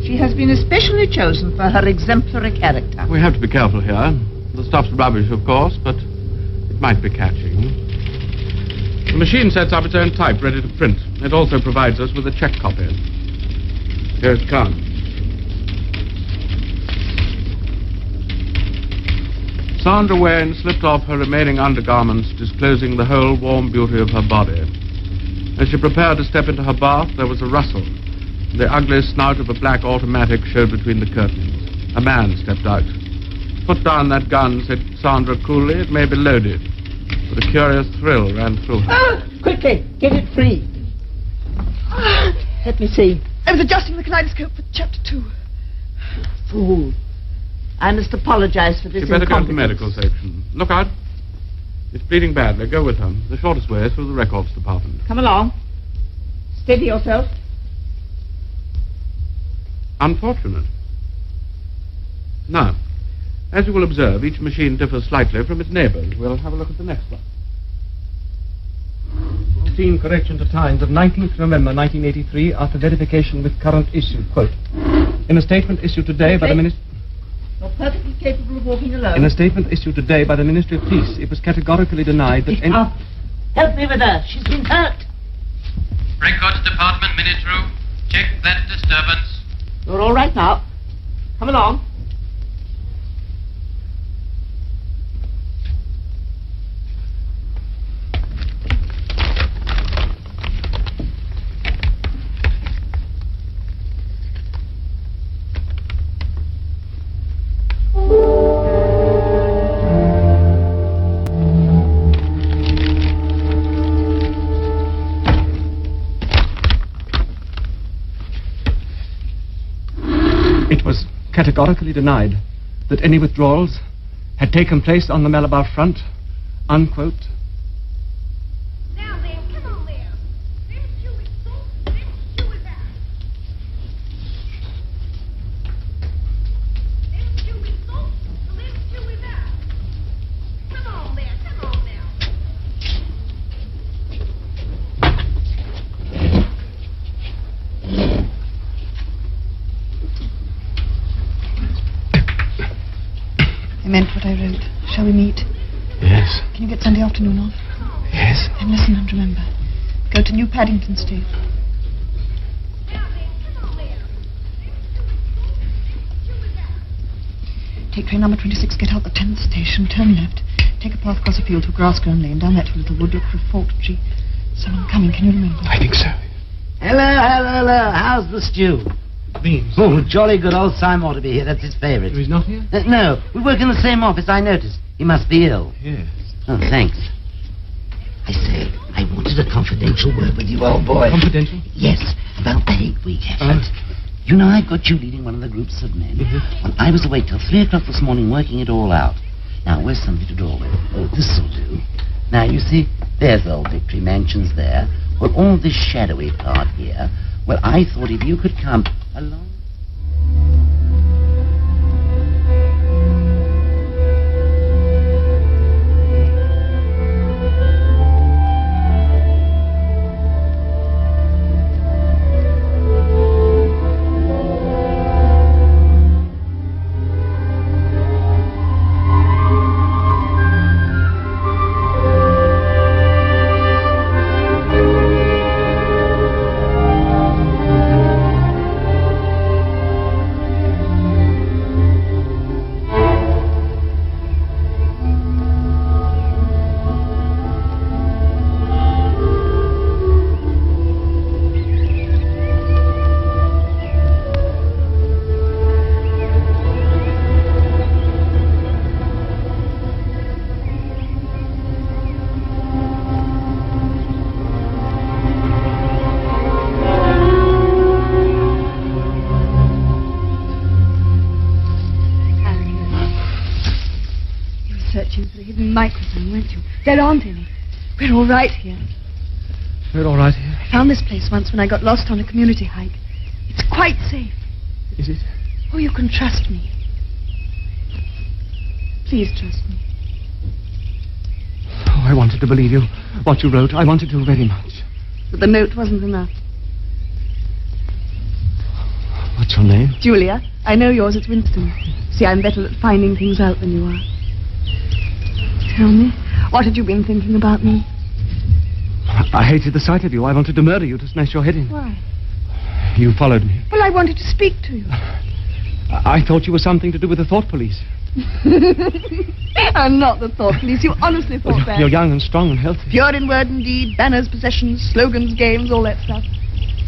She has been especially chosen for her exemplary character. We have to be careful here. The stuff's rubbish, of course, but it might be catching. The machine sets up its own type, ready to print. It also provides us with a check copy. Here it comes. Sandra Wayne slipped off her remaining undergarments, disclosing the whole warm beauty of her body. As she prepared to step into her bath, there was a rustle. The ugly snout of a black automatic showed between the curtains. A man stepped out. "Put down that gun," said Sandra coolly. "It may be loaded." But a curious thrill ran through her. Quickly, get it free. Let me see. I was adjusting the kaleidoscope for chapter 2. Fool. I must apologize for this You better go to the incompetence. medical section. Look out. It's bleeding badly. Go with her. The shortest way is through the records department. Come along. Steady yourself. Unfortunate. Now, as you will observe, each machine differs slightly from its neighbours. We'll have a look at the next one. Routine correction to times of 19th November 1983 after verification with current issue. Quote, in a statement issued today by the Ministry... You're perfectly capable of walking alone. In a statement issued today by the Ministry of Peace, it was categorically denied that any... Help me with her. She's been hurt. Records Department, minute room. Check that disturbance. You're all right now. Come along. Categorically denied that any withdrawals had taken place on the Malabar front, unquote. Now then, come on there. Them two is so, them two is out. Them two is so, them two is out. Come on there, come on now. I meant what I wrote. Shall we meet? Yes. Can you get Sunday afternoon off? Yes. Then listen and remember. Go to New Paddington Station. Take train number 26, get out the 10th station, turn left. Take a path across a field to a grass-grown lane, down that to a little wood, look for a forked tree. Someone coming, can you remember? I think so. Hello. How's the stew? Beans. Oh, jolly good. Old Simon ought to be here. That's his favourite. He's not here? No, we work in the same office, I noticed. He must be ill. Yes. Oh, thanks. I say, I wanted a confidential word with you, old boy. Confidential? Yes, about the Hague Week effort. You know, I got you leading one of the groups of men. When I was awake till 3 o'clock this morning working it all out. Now, where's something to draw with? Oh, this'll do. Now, you see, there's old Victory Mansions there. Well, all this shadowy part here. Well, I thought if you could come along... Microphone, weren't you? There aren't any. We're all right here. We're all right here. I found this place once when I got lost on a community hike. It's quite safe. Is it? Oh, you can trust me. Please trust me. Oh, I wanted to believe you. What you wrote, I wanted to very much. But the note wasn't enough. What's your name? Julia. I know yours. It's Winston. See, I'm better at finding things out than you are. Tell me, what had you been thinking about me? I hated the sight of you. I wanted to murder you, to smash your head in. Why? You followed me. Well, I wanted to speak to you. I thought you were something to do with the thought police. I'm not the thought police. You honestly thought that. You're young and strong and healthy. Pure in word and deed, banners, possessions, slogans, games, all that stuff.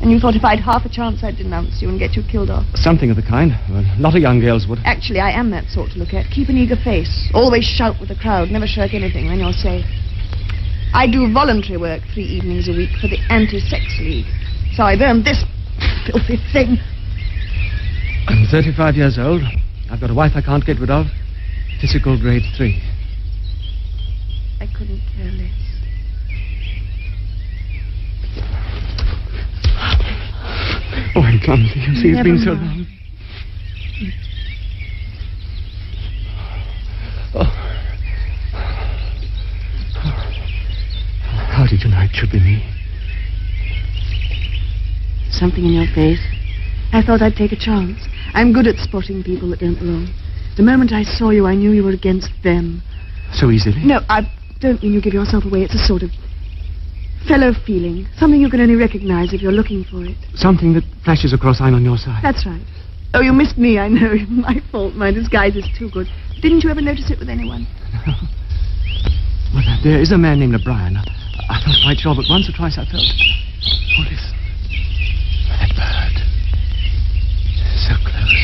And you thought if I'd half a chance I'd denounce you and get you killed off. Something of the kind. Well, a lot of young girls would. Actually, I am that sort to look at. Keep an eager face. Always shout with the crowd. Never shirk anything, then you're safe. I do voluntary work 3 evenings a week for the Anti-Sex League. So I've earned this filthy thing. I'm 35 years old. I've got a wife I can't get rid of. Physical grade 3. I couldn't care less. Oh, I'm clumsy. You see, it's been so long. Oh. How did you know it should be me? Something in your face. I thought I'd take a chance. I'm good at spotting people that don't belong. The moment I saw you, I knew you were against them. So easily? No, I don't mean you give yourself away. It's a sort of fellow feeling. Something you can only recognize if you're looking for it. Something that flashes across I'm on your side. That's right. Oh, you missed me, I know. My fault. My disguise is too good. Didn't you ever notice it with anyone? No. Well, there is a man named O'Brien. I felt quite sure, but once or twice I felt... Oh, listen. That bird. So close.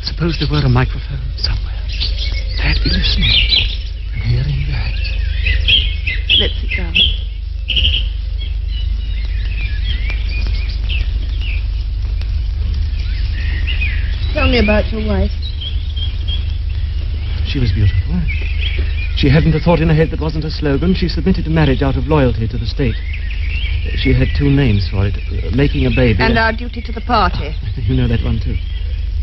Suppose there were a microphone somewhere. They'd be listening and hearing that. Let's sit down. Tell me about your wife. She was beautiful. She hadn't a thought in her head that wasn't a slogan. She submitted to marriage out of loyalty to the state. She had 2 names for it. Making a baby. And our duty to the party. You know that one, too.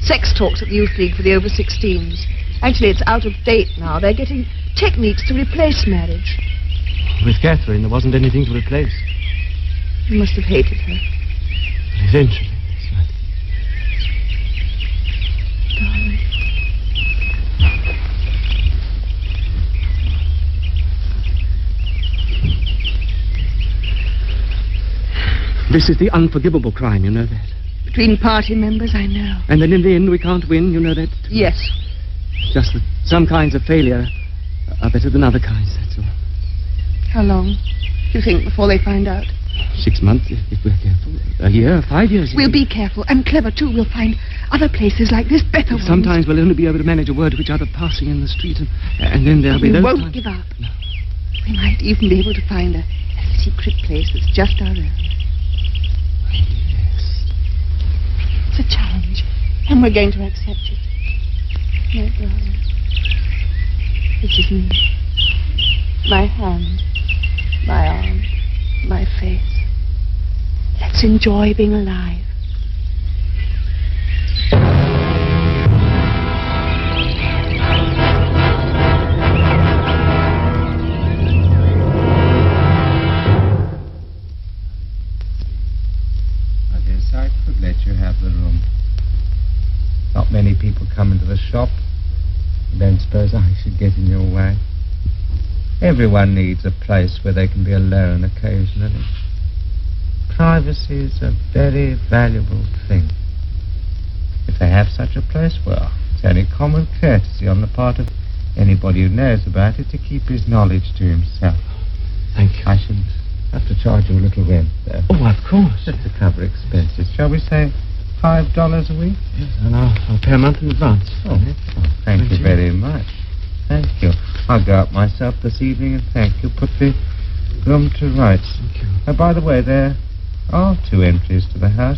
Sex talks at the Youth League for the over-16s. Actually, it's out of date now. They're getting techniques to replace marriage. With Catherine, there wasn't anything to replace. You must have hated her. Eventually, that's right. Darling. This is the unforgivable crime, you know that. Between party members, I know. And then in the end, we can't win, you know that. Yes. Just that some kinds of failure are better than other kinds, that's all. How long do you think before they find out? 6 months, if we're careful. A year, 5 years. We'll be careful and clever, too. We'll find other places like this, better ones. Sometimes we'll only be able to manage a word to each other passing in the street, and then there'll be no We won't time. give up. No. We might even be able to find a secret place that's just our own. Yes. It's a challenge, and we're going to accept it. No, darling. This is me. My hand, my arm, my face. Let's enjoy being alive. I guess I could let you have the room. Not many people come into the shop. I don't suppose I should get in your way. Everyone needs a place where they can be alone occasionally. Privacy is a very valuable thing. If they have such a place, well, it's only common courtesy on the part of anybody who knows about it to keep his knowledge to himself. Thank you. I should have to charge you a little rent, though. Oh, of course. Just to cover expenses. Shall we say $5 a week? Yes, and I'll pay a month in advance. Oh, thank you very much. Thank you. I'll go up myself this evening and thank you. Put the room to rights. Thank you. Oh, by the way, there are 2 entries to the house.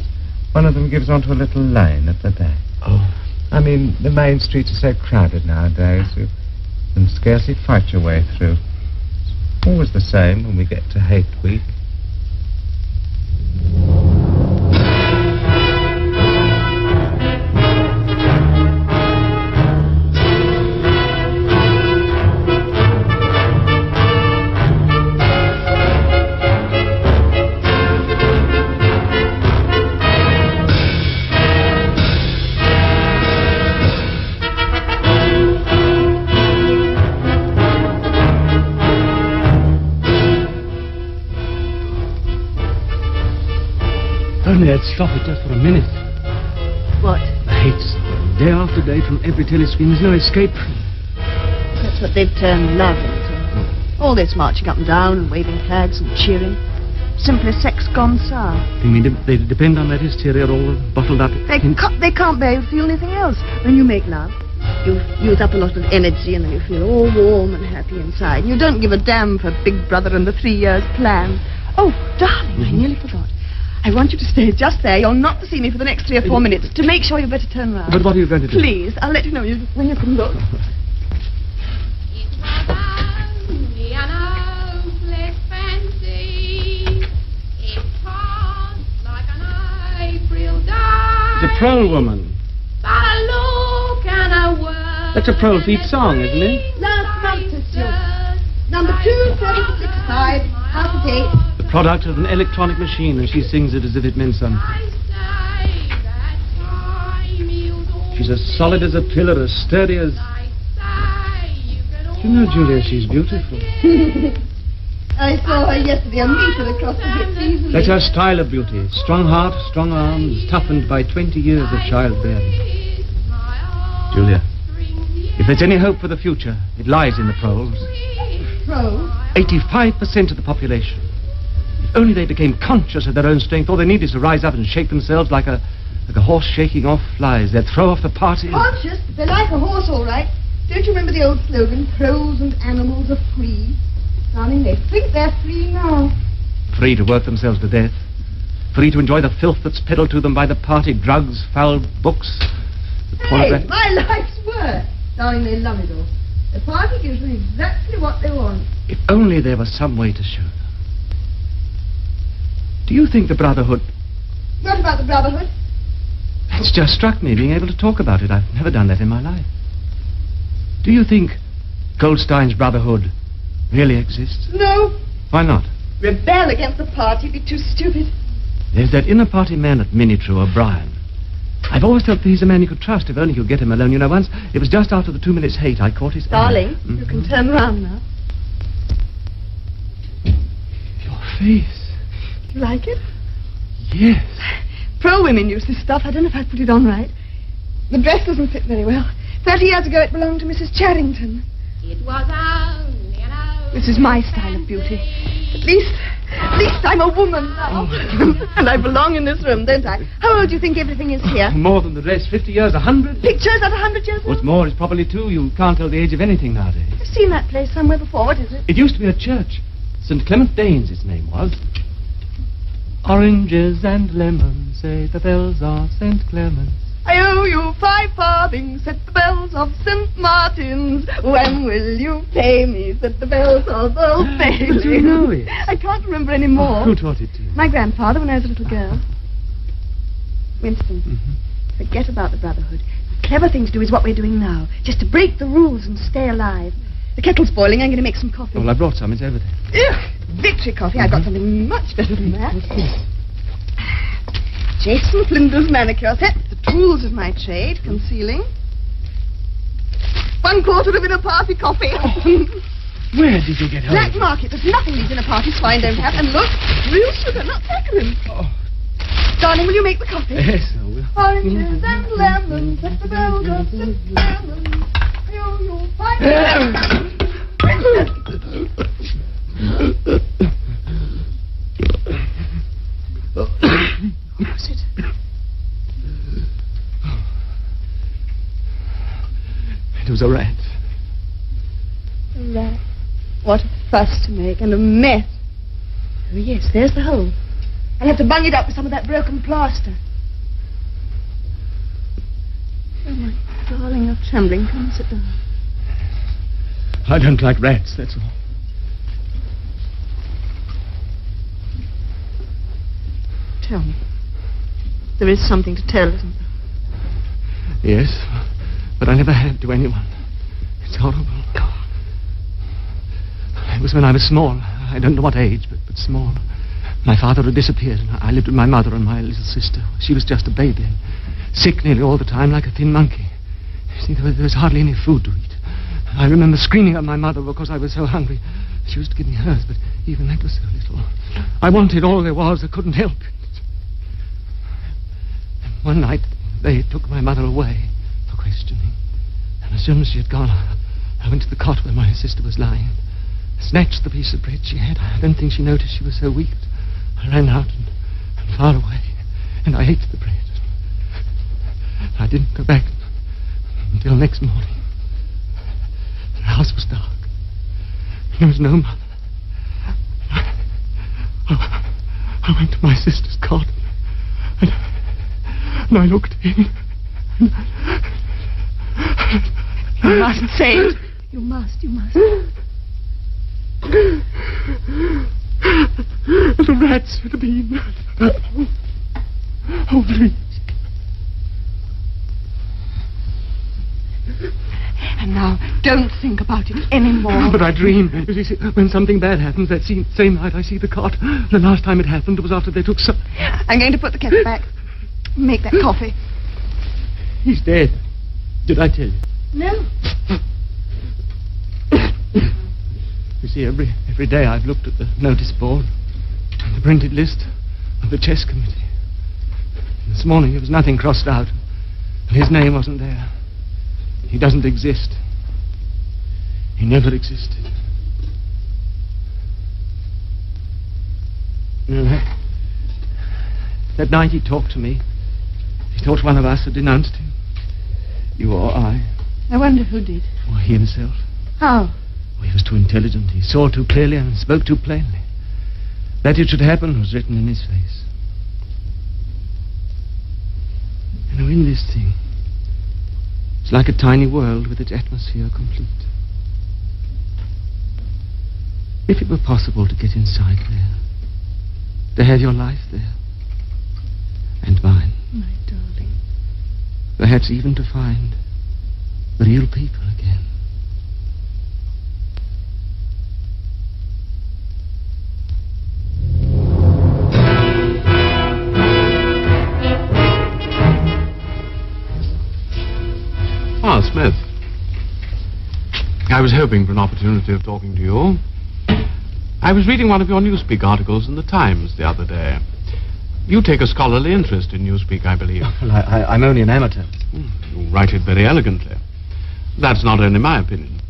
One of them gives onto a little lane at the back. Oh. I mean, the main streets are so crowded nowadays, you can scarcely fight your way through. It's always the same when we get to Hate Week. Only I'd stop it just for a minute. What? The hate song. Day after day from every telescreen. There's no escape from it. That's what they've turned love into. All this marching up and down and waving flags and cheering. Simply sex gone sour. You mean they depend on that hysteria all bottled up? They can't bear to feel anything else. When you make love, you use up a lot of energy and then you feel all warm and happy inside. You don't give a damn for Big Brother and the 3 years plan. Oh, darling, I nearly forgot. I want you to stay just there. You're not to see me for the next 3 or 4 minutes. To make sure you better turn round. But what are you going to do? Please, I'll let you know when you can look. It's a prole woman. That's a prole feet song, isn't it? Last month, Sister. Number 2765, half a day. The product of an electronic machine, and she sings it as if it meant something. She's as solid as a pillar, as sturdy as... You know, Julia, she's beautiful. I saw her yesterday, a meter across the hips easily. That's her style of beauty. Strong heart, strong arms, toughened by 20 years of childbearing. Julia, if there's any hope for the future, it lies in the proles. Proles? 85% of the population. If only they became conscious of their own strength, all they need is to rise up and shake themselves like a horse shaking off flies. They'd throw off the party. Conscious? They're like a horse, all right. Don't you remember the old slogan, proles and animals are free? Darling, they think they're free now. Free to work themselves to death. Free to enjoy the filth that's peddled to them by the party, drugs, foul books. Hey, my life's work. Darling, they love it all. The party gives them exactly what they want. If only there was some way to show them. Do you think the Brotherhood... What about the Brotherhood? It's just struck me, being able to talk about it. I've never done that in my life. Do you think Goldstein's Brotherhood really exists? No. Why not? Rebel against the party, be too stupid. There's that inner party man at Minitrue, O'Brien. I've always thought that he's a man you could trust, if only you'd get him alone. You know, once, it was just after the 2 minutes hate, I caught his... Darling, you can turn round now. Your face. You like it? Yes. Pro-women use this stuff. I don't know if I put it on right. The dress doesn't fit very well. 30 years ago, it belonged to Mrs. Charrington. It was only an hour. This is my style of beauty. At least I'm a woman now. And I belong in this room, don't I? How old do you think everything is here? More than the dress. 50 years, 100. Pictures at 100 years old? What's more, it's probably 2. You can't tell the age of anything nowadays. I've seen that place somewhere before. What is it? It used to be a church. St. Clement Danes, its name was. Oranges and lemons, say the bells of St. Clement's. I owe you 5 farthings, said the bells of St. Martin's. When will you pay me, said the bells of Old Bailey. But you know it. I can't remember any more. Who taught it to you? My grandfather when I was a little girl. Winston, forget about the Brotherhood. The clever thing to do is what we're doing now. Just to break the rules and stay alive. The kettle's boiling. I'm going to make some coffee. Well, I brought some. It's over there. Ugh, victory coffee. I've got something much better than that. Jason Flinders manicure set. The tools of my trade. Concealing. 1/4 of inner party coffee. Where did you get hold Black of it? market. There's nothing these inner party swine don't have. And look, real sugar, not saccharin. Darling, will you make the coffee? Yes, I will. Oranges and lemons at the bells of St. Clement's. You'll find What was it? It was a rat. A rat. What a fuss to make and a mess. Oh, yes, there's the hole. I'll have to bung it up with some of that broken plaster. Oh, my darling, you're trembling. Come and sit down. I don't like rats, that's all. Tell me. There is something to tell, isn't there? Yes, but I never had to anyone. It's horrible. Go on. It was when I was small. I don't know what age, but small. My father had disappeared, and I lived with my mother and my little sister. She was just a baby, and sick nearly all the time, like a thin monkey. You see, there was hardly any food to eat. I remember screaming at my mother because I was so hungry. She was to give me hers, but even that was so little. I wanted all there was. I couldn't help it. And one night, they took my mother away for questioning. And as soon as she had gone, I went to the cot where my sister was lying. Snatched the piece of bread she had. I don't think she noticed she was so weak. I ran out and far away, and I ate the bread. I didn't go back until next morning. The house was dark. There was no mother. I went to my sister's cot, and I looked in. You must say it. You must. The rats had been. Oh, please. And now, don't think about it anymore. But I dream. You see, when something bad happens, that same night I see the cot. The last time it happened was after they took some... I'm going to put the kettle back. Make that coffee. He's dead. Did I tell you? No. You see, every day I've looked at the notice board, the printed list of the chess committee. This morning there was nothing crossed out. His name wasn't there. He doesn't exist. He never existed. You know, that night he talked to me. He thought one of us had denounced him. You or I. I wonder who did. Or he himself. How? Oh, he was too intelligent. He saw too clearly and spoke too plainly. That it should happen was written in his face. You know, in this thing, it's like a tiny world with its atmosphere complete. If it were possible to get inside there, to have your life there, and mine. My darling. Perhaps even to find real people again. Ah, Smith. I was hoping for an opportunity of talking to you. I was reading one of your Newspeak articles in the Times the other day. You take a scholarly interest in newspeak, I believe. Well, I'm only an amateur. You write it very elegantly. That's not only my opinion.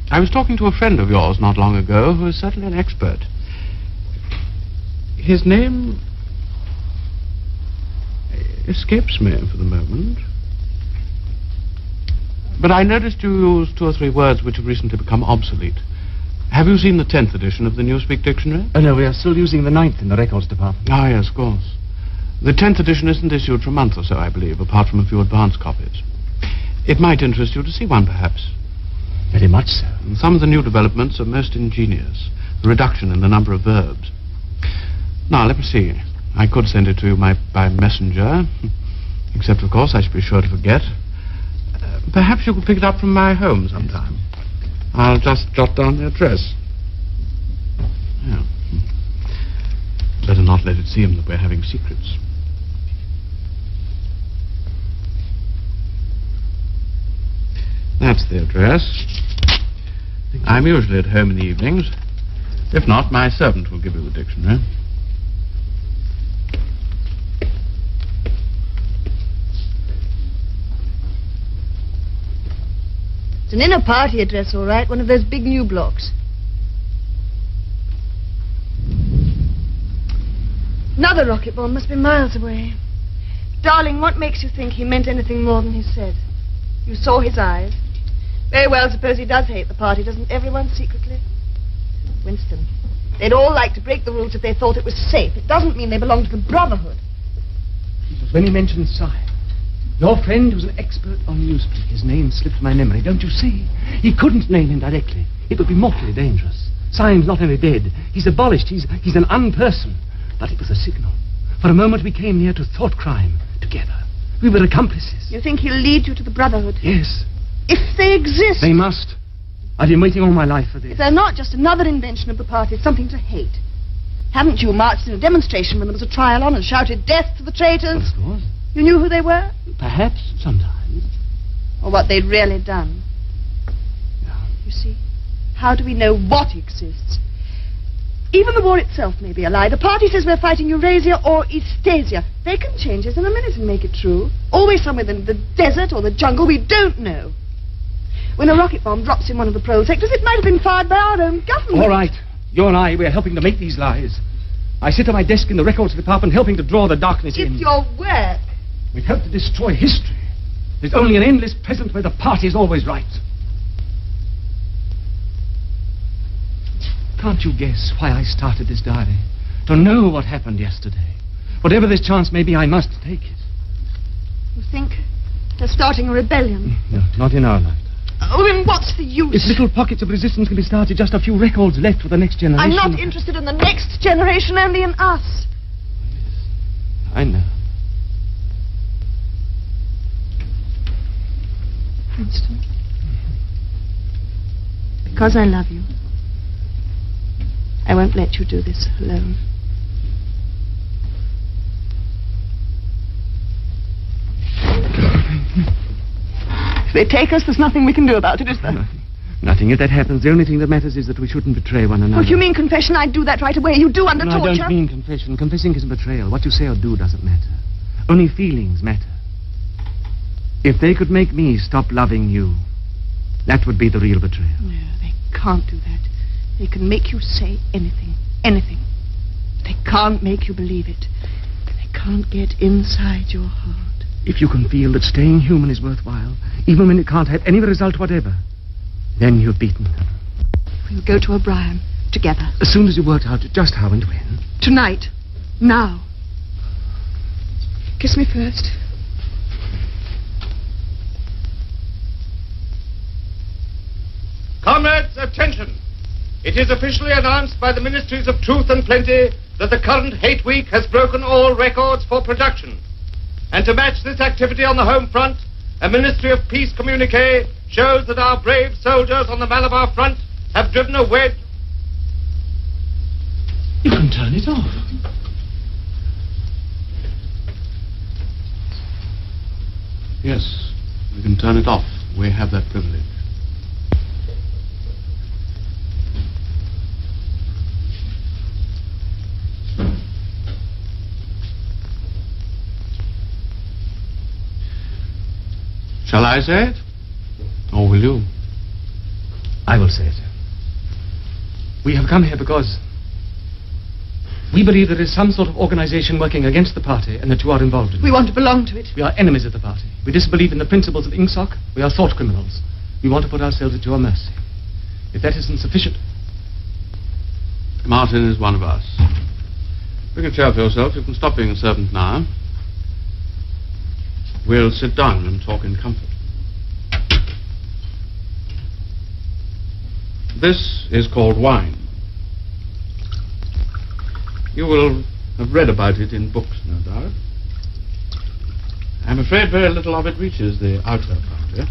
I was talking to a friend of yours not long ago who is certainly an expert. His name escapes me for the moment. But I noticed you used 2 or 3 words which have recently become obsolete. Have you seen the 10th edition of the Newspeak Dictionary? Oh, no, we are still using the 9th in the records department. Ah, yes, of course. The 10th edition isn't issued for a month or so, I believe, apart from a few advance copies. It might interest you to see one, perhaps. Very much so. And some of the new developments are most ingenious. The reduction in the number of verbs. Now, let me see. I could send it to you by messenger. Except, of course, I should be sure to forget. Perhaps you could pick it up from my home sometime. I'll just jot down the address. Yeah. Better not let it seem that we're having secrets. That's the address. I'm usually at home in the evenings. If not, my servant will give you the dictionary. It's an inner party address, all right. One of those big new blocks. Another rocket bomb must be miles away. Darling, what makes you think he meant anything more than he said? You saw his eyes. Very well, suppose he does hate the party, doesn't everyone secretly? Winston, they'd all like to break the rules if they thought it was safe. It doesn't mean they belong to the Brotherhood. It was when he mentioned Sy. Your friend was an expert on newspeak. His name slipped my memory, don't you see? He couldn't name him directly. It would be mortally dangerous. Syme's not only dead, he's abolished, he's an unperson. But it was a signal. For a moment we came near to thought crime together. We were accomplices. You think he'll lead you to the Brotherhood? Yes. If they exist. They must. I've been waiting all my life for this. If they're not just another invention of the party, it's something to hate. Haven't you marched in a demonstration when there was a trial on and shouted death to the traitors? Of course. You knew who they were? Perhaps, sometimes. Or what they'd really done. No. You see? How do we know what exists? Even the war itself may be a lie. The party says we're fighting Eurasia or Eastasia. They can change it in a minute and make it true. Always somewhere in the desert or the jungle, we don't know. When a rocket bomb drops in one of the prole sectors, it might have been fired by our own government. All right. You and I, we're helping to make these lies. I sit at my desk in the records department helping to draw the darkness in. It's your work. We've helped to destroy history. There's only an endless present where the party's always right. Can't you guess why I started this diary? To know what happened yesterday. Whatever this chance may be, I must take it. You think they're starting a rebellion? No, not in our lifetime. Oh, then what's the use? If little pockets of resistance can be started, just a few records left for the next generation. I'm not interested in the next generation, only in us. I know. Winston. Because I love you, I won't let you do this alone. If they take us, there's nothing we can do about it, is there? Nothing. If that happens, the only thing that matters is that we shouldn't betray one another. Oh, if you mean confession, I'd do that right away. You do under torture. I don't mean confession. Confessing isn't betrayal. What you say or do doesn't matter. Only feelings matter. If they could make me stop loving you, that would be the real betrayal. No, they can't do that. They can make you say anything. Anything. They can't make you believe it. They can't get inside your heart. If you can feel that staying human is worthwhile, even when it can't have any result whatever, then you've beaten them. We'll go to O'Brien together. As soon as you work out just how and when. Tonight. Now. Kiss me first. Comrades, attention! It is officially announced by the Ministries of Truth and Plenty that the current hate week has broken all records for production. And to match this activity on the home front, a Ministry of Peace communique shows that our brave soldiers on the Malabar front have driven a wedge. You can turn it off. Yes, we can turn it off. We have that privilege. Shall I say it? Or will you? I will say it. We have come here because we believe there is some sort of organization working against the party and that you are involved in it. We want to belong to it. We are enemies of the party. We disbelieve in the principles of INGSOC. We are thought criminals. We want to put ourselves at your mercy. If that isn't sufficient... Martin is one of us. Bring a chair for yourself. You can stop being a servant now. We'll sit down and talk in comfort. This is called wine. You will have read about it in books, no doubt. I'm afraid very little of it reaches the outer party.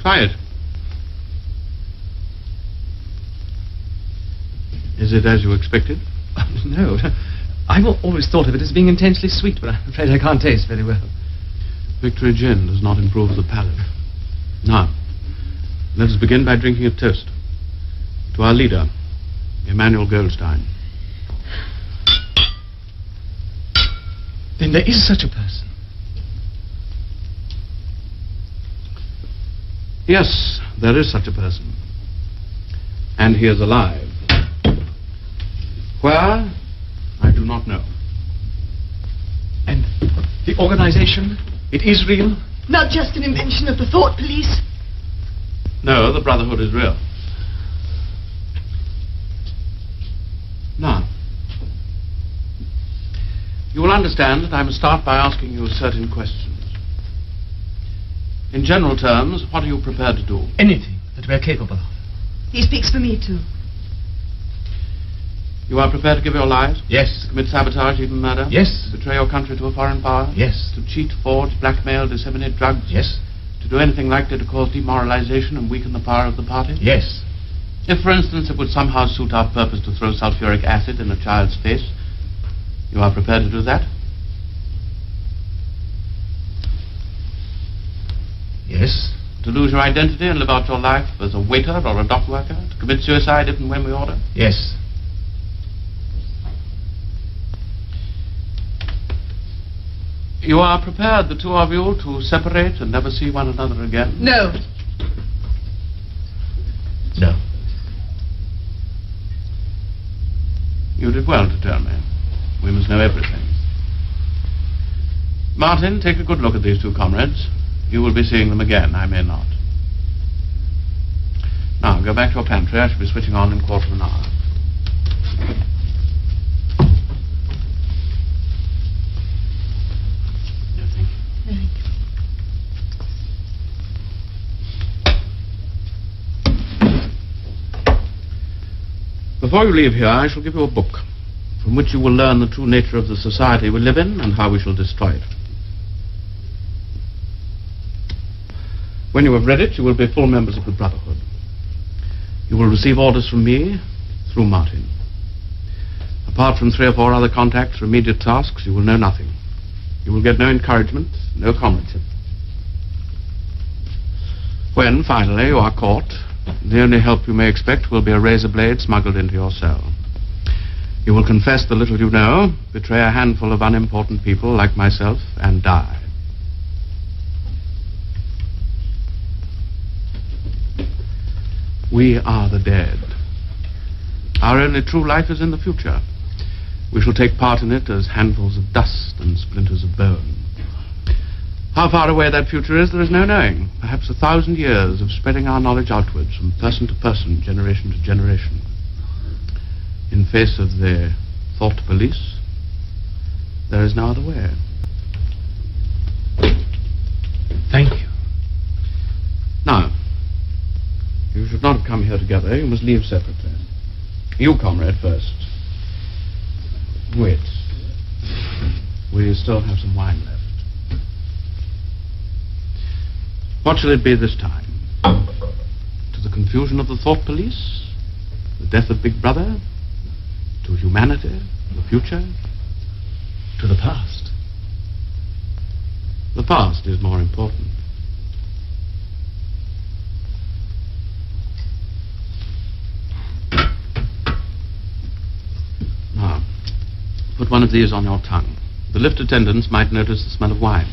Try it. Is it as you expected? No. I've always thought of it as being intensely sweet, but I'm afraid I can't taste very well. Victory gin does not improve the palate. Now, let us begin by drinking a toast to our leader, Emmanuel Goldstein. Then there is such a person. Yes, there is such a person. And he is alive. Where? I do not know. And the organization? It is real? Not just an invention of the thought police. No, the Brotherhood is real. Now, you will understand that I must start by asking you certain questions. In general terms, what are you prepared to do? Anything that we are capable of. He speaks for me, too. You are prepared to give your lives? Yes. To commit sabotage, even murder? Yes. To betray your country to a foreign power? Yes. To cheat, forge, blackmail, disseminate drugs? Yes. To do anything likely to cause demoralization and weaken the power of the party? Yes. If, for instance, it would somehow suit our purpose to throw sulfuric acid in a child's face, you are prepared to do that? Yes. To lose your identity and live out your life as a waiter or a dock worker? To commit suicide if and when we order? Yes. You are prepared, the two of you, to separate and never see one another again? No. No. You did well to tell me. We must know everything. Martin, take a good look at these two comrades. You will be seeing them again, I may not. Now, go back to your pantry. I shall be switching on in a quarter of an hour. Before you leave here, I shall give you a book from which you will learn the true nature of the society we live in and how we shall destroy it. When you have read it, you will be full members of the Brotherhood. You will receive orders from me through Martin. Apart from 3 or 4 other contacts for immediate tasks, you will know nothing. You will get no encouragement, no comradeship. When, finally, you are caught, the only help you may expect will be a razor blade smuggled into your cell. You will confess the little you know, betray a handful of unimportant people like myself, and die. We are the dead. Our only true life is in the future. We shall take part in it as handfuls of dust and splinters of bone. How far away that future is, there is no knowing. Perhaps 1,000 years of spreading our knowledge outwards from person to person, generation to generation. In face of the thought police, there is no other way. Thank you. Now, you should not have come here together. You must leave separately. You, comrade, first. Wait. We still have some wine left. What shall it be this time? To the confusion of the thought police? The death of Big Brother? To humanity? The future? To the past. The past is more important. Put one of these on your tongue. The lift attendants might notice the smell of wine.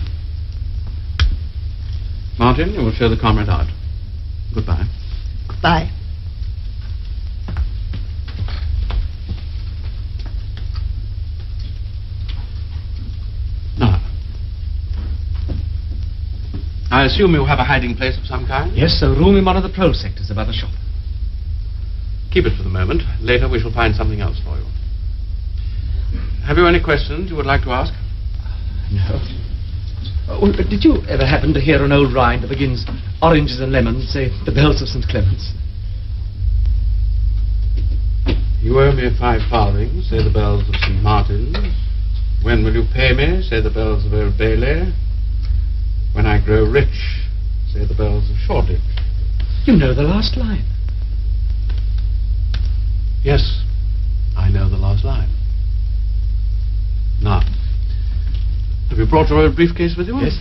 Martin, you will show the comrade out. Goodbye. Goodbye. Now, I assume you have a hiding place of some kind? Yes, a room in one of the pro sectors above the shop. Keep it for the moment. Later we shall find something else for you. Have you any questions you would like to ask? No. Oh, did you ever happen to hear an old rhyme that begins, oranges and lemons, say, the bells of St. Clement's? You owe me 5 farthings, say the bells of St. Martin's. When will you pay me, say the bells of Old Bailey. When I grow rich, say the bells of Shoreditch. You know the last line. Yes, I know the last line. Now, have you brought your old briefcase with you? Yes.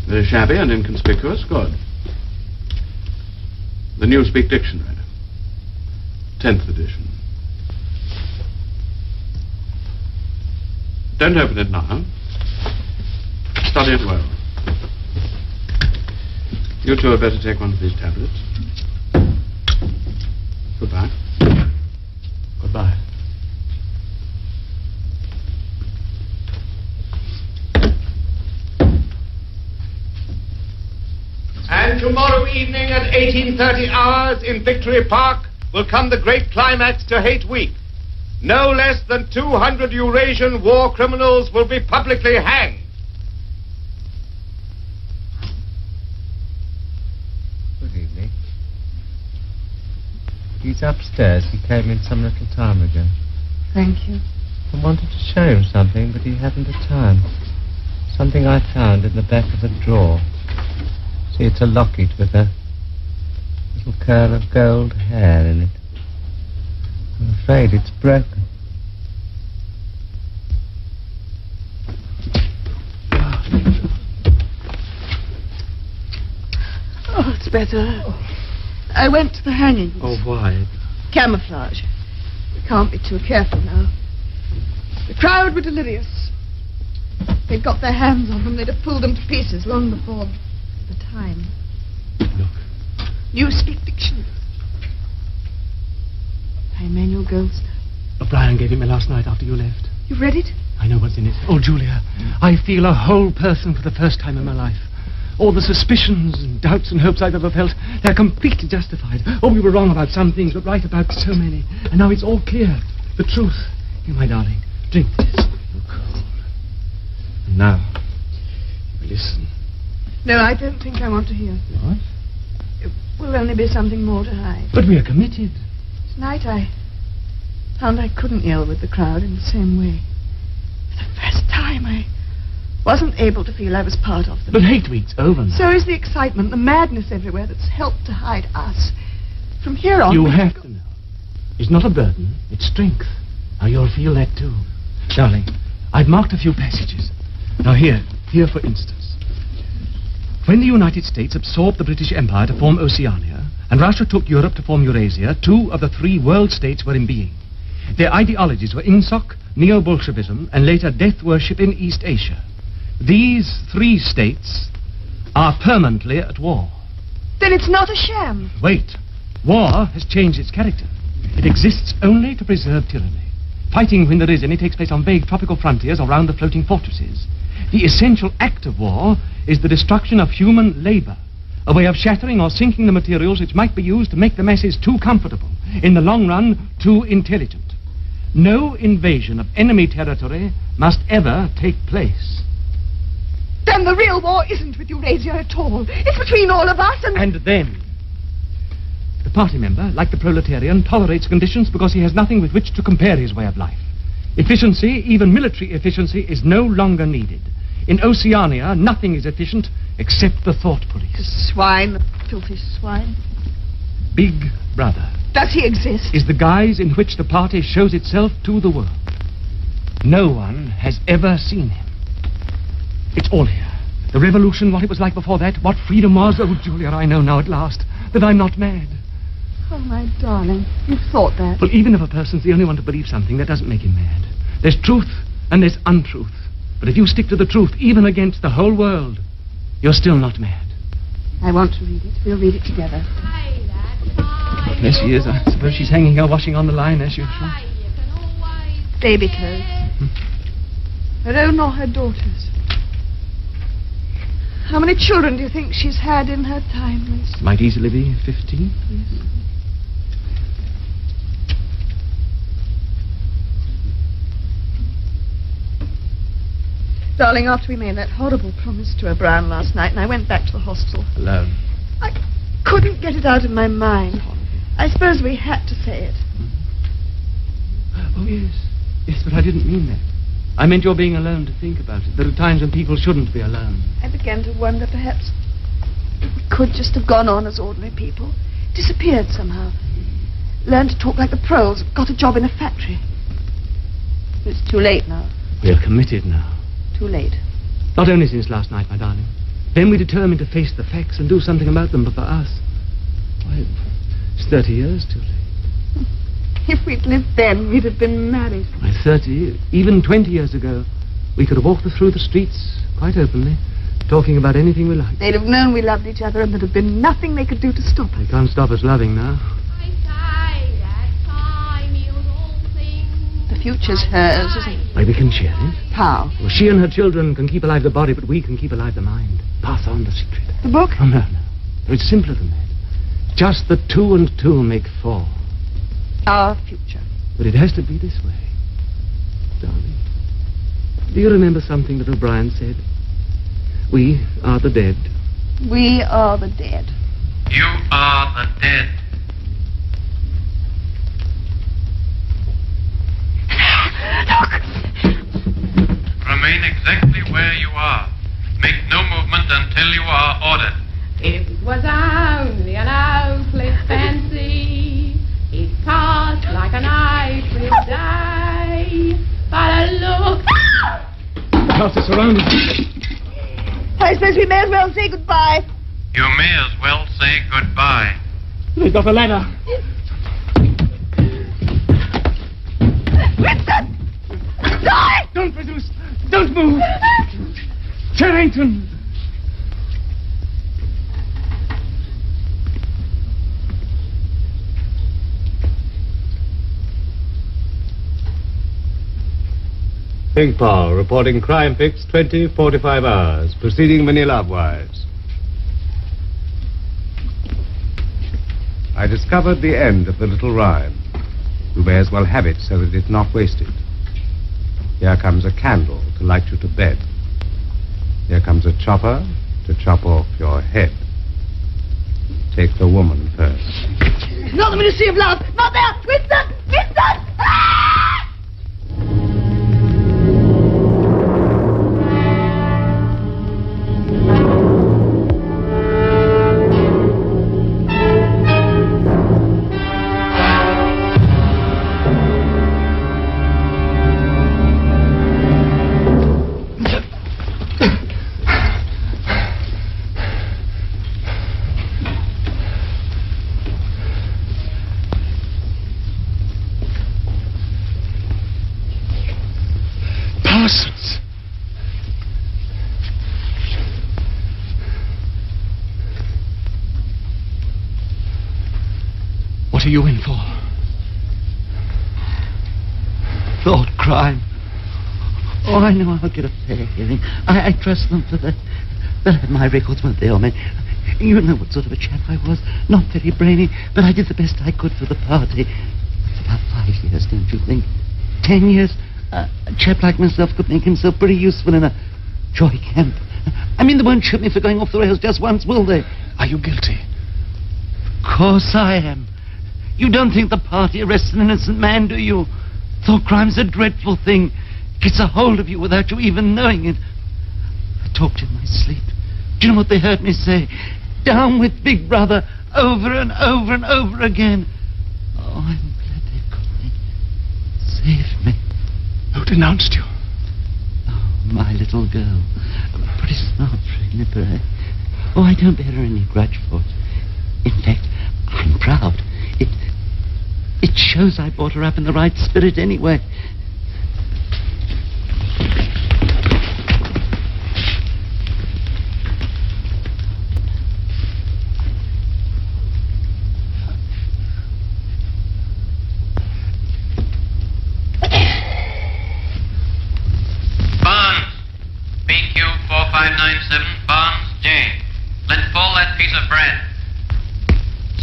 Very shabby and inconspicuous. Good. The Newspeak Dictionary. 10th edition. Don't open it now. Study it well. You two had better take one of these tablets. Goodbye. Goodbye. And tomorrow evening at 18:30 hours in Victory Park will come the great climax to Hate Week. No less than 200 Eurasian war criminals will be publicly hanged. Good evening. He's upstairs. He came in some little time ago. Thank you. I wanted to show him something, but he hadn't the time. Something I found in the back of the drawer. See, it's a locket with a little curl of gold hair in it. I'm afraid it's broken. Oh, it's better. I went to the hangings. Oh, why? Camouflage. Can't be too careful now. The crowd were delirious. They'd got their hands on them, they'd have pulled them to pieces long before the time. Look. Newspeak Dictionary. By Emmanuel Goldstein. O'Brien gave it me last night after you left. You've read it? I know what's in it. Oh, Julia, I feel a whole person for the first time in my life. All the suspicions and doubts and hopes I've ever felt, they're completely justified. Oh, we were wrong about some things, but right about so many. And now it's all clear. The truth. Here, my darling, drink this. You're cold. And now, listen. No, I don't think I want to hear. What? It will only be something more to hide. But we are committed. Tonight I found I couldn't yell with the crowd in the same way. For the first time, I wasn't able to feel I was part of them. But Hate Week's over now. So is the excitement, the madness everywhere that's helped to hide us. From here on... You have to know. It's not a burden, it's strength. Now you'll feel that too. Darling, I've marked a few passages. Now here for instance. When the United States absorbed the British Empire to form Oceania, and Russia took Europe to form Eurasia, 2 of the 3 world states were in being. Their ideologies were INSOC, Neo-Bolshevism, and later death worship in East Asia. These 3 states are permanently at war. Then it's not a sham. Wait. War has changed its character. It exists only to preserve tyranny. Fighting, when there is any, takes place on vague tropical frontiers or round the floating fortresses. The essential act of war is the destruction of human labor, a way of shattering or sinking the materials which might be used to make the masses too comfortable, in the long run, too intelligent. No invasion of enemy territory must ever take place. Then the real war isn't with Eurasia at all. It's between all of us and... And then, the party member, like the proletarian, tolerates conditions because he has nothing with which to compare his way of life. Efficiency, even military efficiency, is no longer needed. In Oceania, nothing is efficient except the thought police. The swine, the filthy swine. Big Brother. Does he exist? Is the guise in which the party shows itself to the world. No one has ever seen him. It's all here. The revolution, what it was like before that, what freedom was. Oh, Julia, I know now at last that I'm not mad. Oh, my darling, you've thought that. Well, even if a person's the only one to believe something, that doesn't make him mad. There's truth and there's untruth. But if you stick to the truth, even against the whole world, you're still not mad. I want to read it. We'll read it together. There she is. I suppose she's hanging her washing on the line as usual. Baby clothes. Her own or her daughter's. How many children do you think she's had in her time, Liz? Might easily be 15. Yes. Darling, after we made that horrible promise to O'Brien last night and I went back to the hostel, Alone. I couldn't get it out of my mind. I suppose we had to say it. Oh, yes. Yes, but I didn't mean that. I meant your being alone to think about it. There are times when people shouldn't be alone. I began to wonder perhaps we could just have gone on as ordinary people. Disappeared somehow. Learned to talk like the proles. Got a job in a factory. But it's too late now. We're committed now. Too late. Not only since last night, my darling. Then we determined to face the facts and do something about them, but for us, why, it's 30 years too late. If we'd lived then, we'd have been married. Why, 30, even 20 years ago, we could have walked through the streets quite openly, talking about anything we liked. They'd have known we loved each other and there'd have been nothing they could do to stop us. They can't stop us loving now. The future's hers, isn't it? Why, we can share it. How? Well, she and her children can keep alive the body, but we can keep alive the mind. Pass on the secret. The book? Oh, no. It's simpler than that. Just that 2 and 2 make 4. Our future. But it has to be this way. Darling, do you remember something that O'Brien said? We are the dead. We are the dead. You are the dead. Look! Remain exactly where you are. Make no movement until you are ordered. It was only an hopeless fancy. It passed like a night with day. But a look... The house is surrounded. I suppose we may as well say goodbye. You may as well say goodbye. They've got a ladder. Winston! Die! Don't produce! Don't move! Charrington! Pink Paul, reporting crime fix 20:45 hours. Proceeding Manila-wise. I discovered the end of the little rhyme. You may as well have it so that it's not wasted. Here comes a candle to light you to bed. Here comes a chopper to chop off your head. Take the woman first. Not the Ministry of Love! Not there! Winston! Winston! Ah! What are you in for? Thought crime. Oh, I know I'll get a fair hearing. I trust them for that. They'll have my records, won't they, old man? You know what sort of a chap I was. Not very brainy, but I did the best I could for the party. It's about 5 years, don't you think? 10 years? A chap like myself could make himself pretty useful in a joy camp. I mean, they won't shoot me for going off the rails just once, will they? Are you guilty? Of course I am. You don't think the party arrests an innocent man, do you? Thought crime's a dreadful thing. Gets a hold of you without you even knowing it. I talked in my sleep. Do you know what they heard me say? Down with Big Brother, over and over and over again. Oh, I'm glad they got me. Saved me. Who denounced you? Oh, my little girl. A pretty smart nipper, eh? Oh, I don't bear her any grudge for it. In fact, I'm proud. It shows I brought her up in the right spirit anyway. Barnes, BQ 4597, Barnes J. Let fall that piece of bread.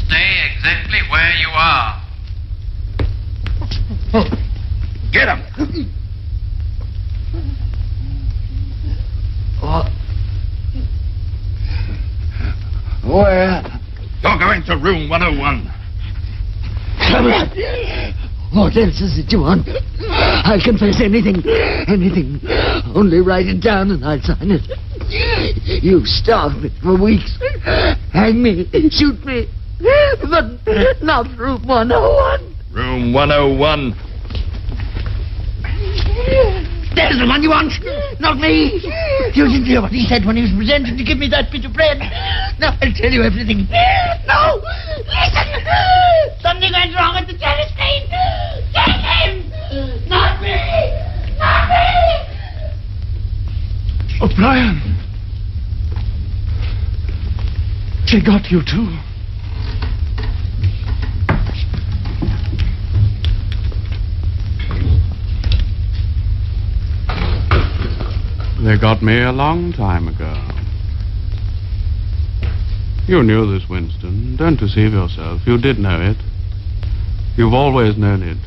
Stay exactly where you are. Get him! Where? You're going to room 101. Come on. What else is it you want? I'll confess anything. Anything. Only write it down and I'll sign it. You've starved me for weeks. Hang me. Shoot me. But not room 101. Room 101. There's the one you want. Not me. You didn't hear what he said when he was pretending to give me that bit of bread. Now I'll tell you everything. No! Listen! Something went wrong at the telescreen. Take him! Not me! Not me! O'Brien. They got you too. They got me a long time ago. You knew this, Winston. Don't deceive yourself. You did know it. You've always known it.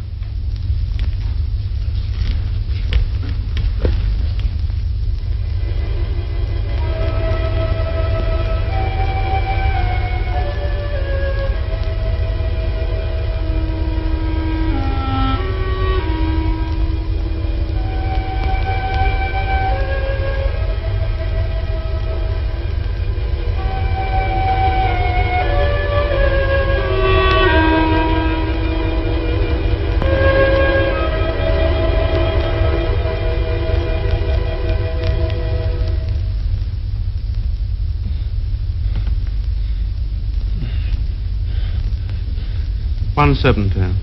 $1.70.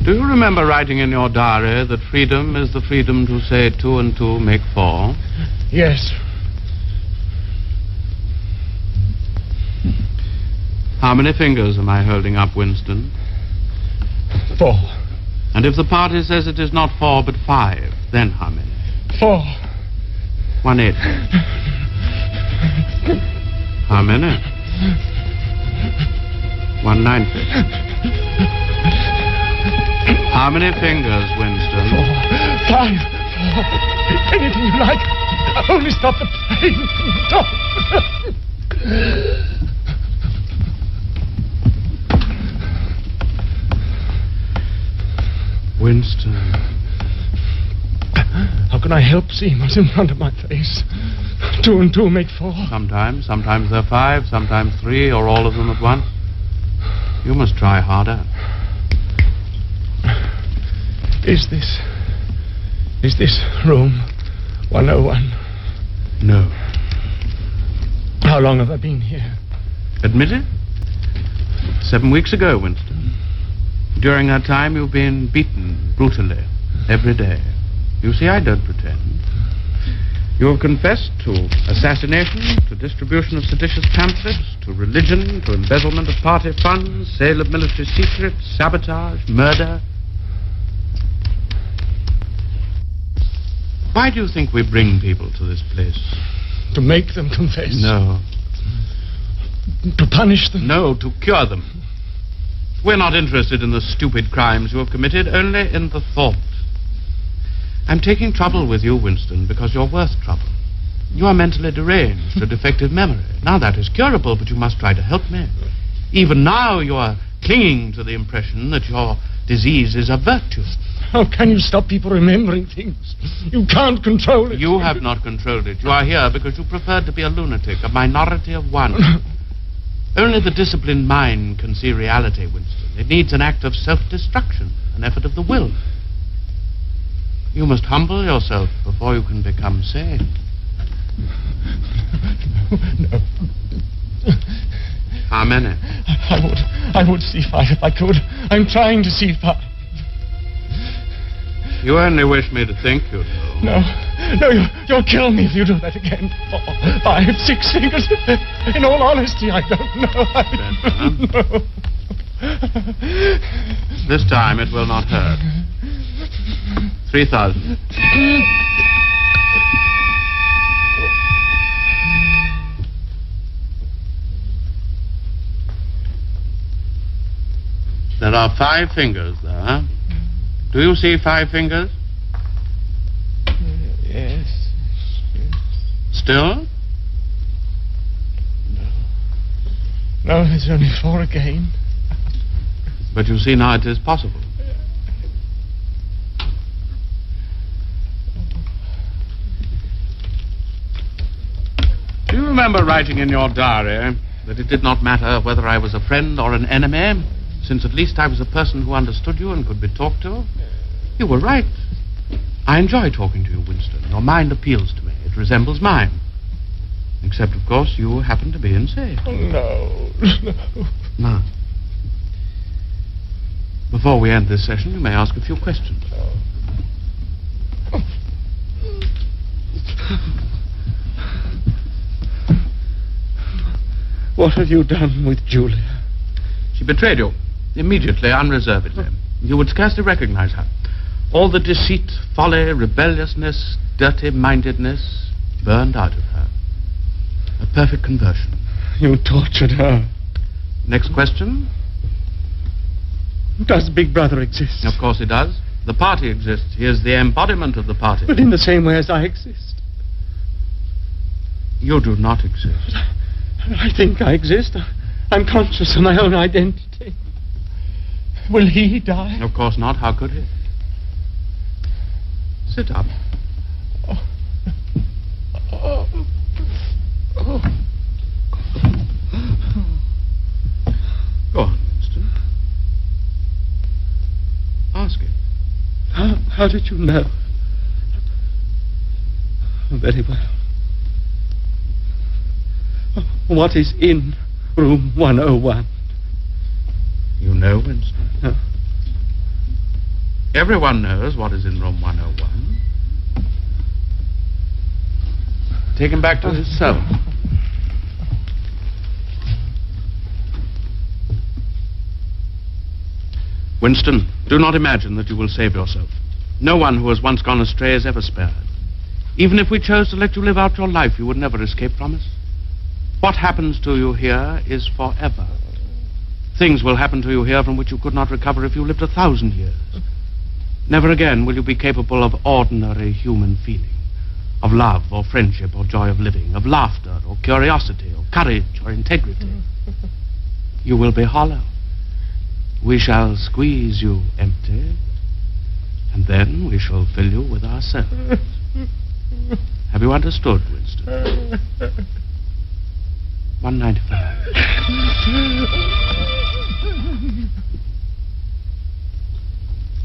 Do you remember writing in your diary that freedom is the freedom to say 2 and 2 make 4? Yes. How many fingers am I holding up, Winston? 4. And if the party says it is not 4 but 5, then how many? 4. 1/8. How many? 1/9. How many fingers, Winston? 4. 5. 4. Anything you like. Only stop the pain. Stop. Winston. How can I help seeing what's in front of my face? 2 and 2 make 4. Sometimes they're 5, sometimes 3, or all of them at once. You must try harder. Is this room 101? No. How long have I been here? Admit it? 7 weeks ago, Winston. During that time, you've been beaten brutally every day. You see, I don't pretend. You have confessed to assassination, to distribution of seditious pamphlets, to religion, to embezzlement of party funds, sale of military secrets, sabotage, murder. Why do you think we bring people to this place? To make them confess? No. To punish them? No, to cure them. We're not interested in the stupid crimes you have committed, only in the thought. I'm taking trouble with you, Winston, because you're worth trouble. You are mentally deranged, a defective memory. Now that is curable, but you must try to help me. Even now you are clinging to the impression that your disease is a virtue. How can you stop people remembering things? You can't control it. You have not controlled it. You are here because you preferred to be a lunatic, a minority of one. Only the disciplined mind can see reality, Winston. It needs an act of self-destruction, an effort of the will. You must humble yourself before you can become sane. No. How many? I would see 5 if I could. I'm trying to see 5. You only wish me to think you do. No, you'll kill me if you do that again. 4, 5, 6 fingers. In all honesty, I don't know. I don't know. This time it will not hurt. 3,000. There are 5 fingers there. Do you see 5 fingers? Yes. Still? No, there's only 4 again. But you see now it is possible. Do you remember writing in your diary that it did not matter whether I was a friend or an enemy, since at least I was a person who understood you and could be talked to? You were right. I enjoy talking to you, Winston. Your mind appeals to me. It resembles mine. Except, of course, you happen to be insane. No. Now, before we end this session, you may ask a few questions. What have you done with Julia? She betrayed you, immediately, unreservedly. You would scarcely recognize her. All the deceit, folly, rebelliousness, dirty-mindedness burned out of her. A perfect conversion. You tortured her. Next question. Does Big Brother exist? Of course he does. The party exists. He is the embodiment of the party. But in the same way as I exist. You do not exist. I think I exist. I'm conscious of my own identity. Will he die? Of course not. How could he? Sit up. Go on, Winston. Ask it. How did you know? Very well. What is in room 101? You know, Winston. No. Everyone knows what is in room 101. Take him back to his cell. Winston, do not imagine that you will save yourself. No one who has once gone astray is ever spared. Even if we chose to let you live out your life, you would never escape from us. What happens to you here is forever. Things will happen to you here from which you could not recover if you lived 1,000 years. Never again will you be capable of ordinary human feeling, of love or friendship or joy of living, of laughter or curiosity or courage or integrity. You will be hollow. We shall squeeze you empty, and then we shall fill you with ourselves. Have you understood, Winston? 195.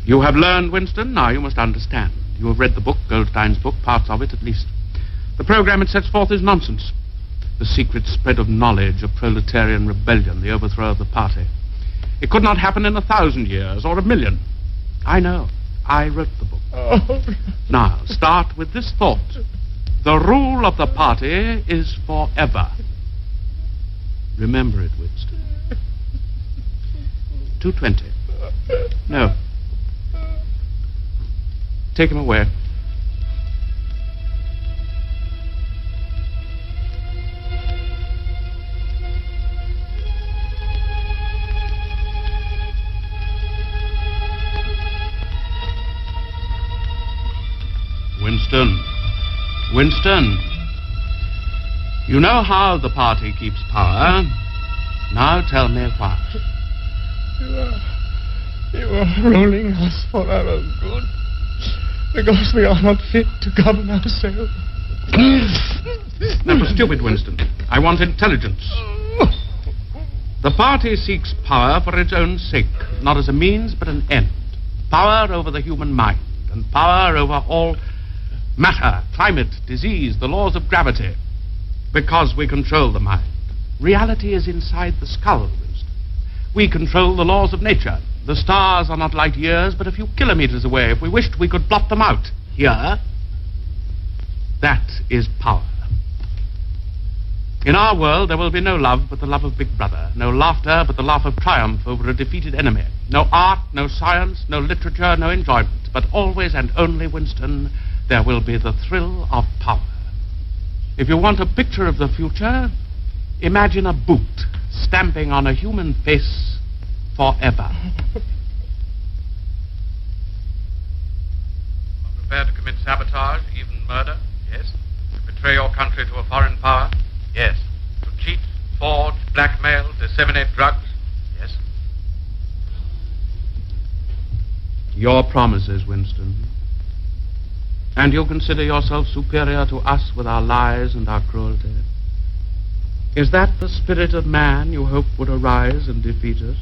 You have learned, Winston. Now you must understand. You have read the book, Goldstein's book, parts of it at least. The program it sets forth is nonsense. The secret spread of knowledge, of proletarian rebellion, the overthrow of the party. It could not happen in 1,000 years or 1,000,000. I know. I wrote the book. Now, start with this thought. The rule of the party is forever. Remember it, Winston. 220. No. Take him away. Winston. Winston. You know how the party keeps power. Now tell me why. You are ruling us for our own good. Because we are not fit to govern ourselves. That was stupid, Winston. I want intelligence. The party seeks power for its own sake, not as a means but an end. Power over the human mind, and power over all Matter, climate, disease, the laws of gravity. Because we control the mind. Reality is inside the skull, Winston. We control the laws of nature. The stars are not light years, but a few kilometers away. If we wished, we could blot them out. Here, that is power. In our world, there will be no love but the love of Big Brother, no laughter but the laugh of triumph over a defeated enemy, no art, no science, no literature, no enjoyment, but always and only, Winston, there will be the thrill of power. If you want a picture of the future, imagine a boot stamping on a human face forever. Prepared to commit sabotage, even murder? Yes. To betray your country to a foreign power? Yes. To cheat, forge, blackmail, disseminate drugs? Yes. Your promises, Winston. And you consider yourself superior to us with our lies and our cruelty? Is that the spirit of man you hope would arise and defeat us?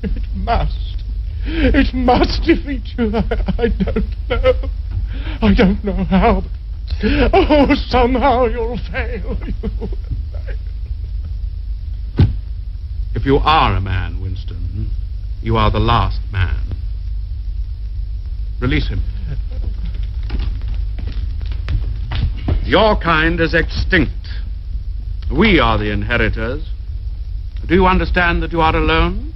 It must. It must defeat you. I don't know. I don't know how. Oh, somehow you'll fail. If you are a man, Winston, you are the last man. Release him. Your kind is extinct. We are the inheritors. Do you understand that you are alone?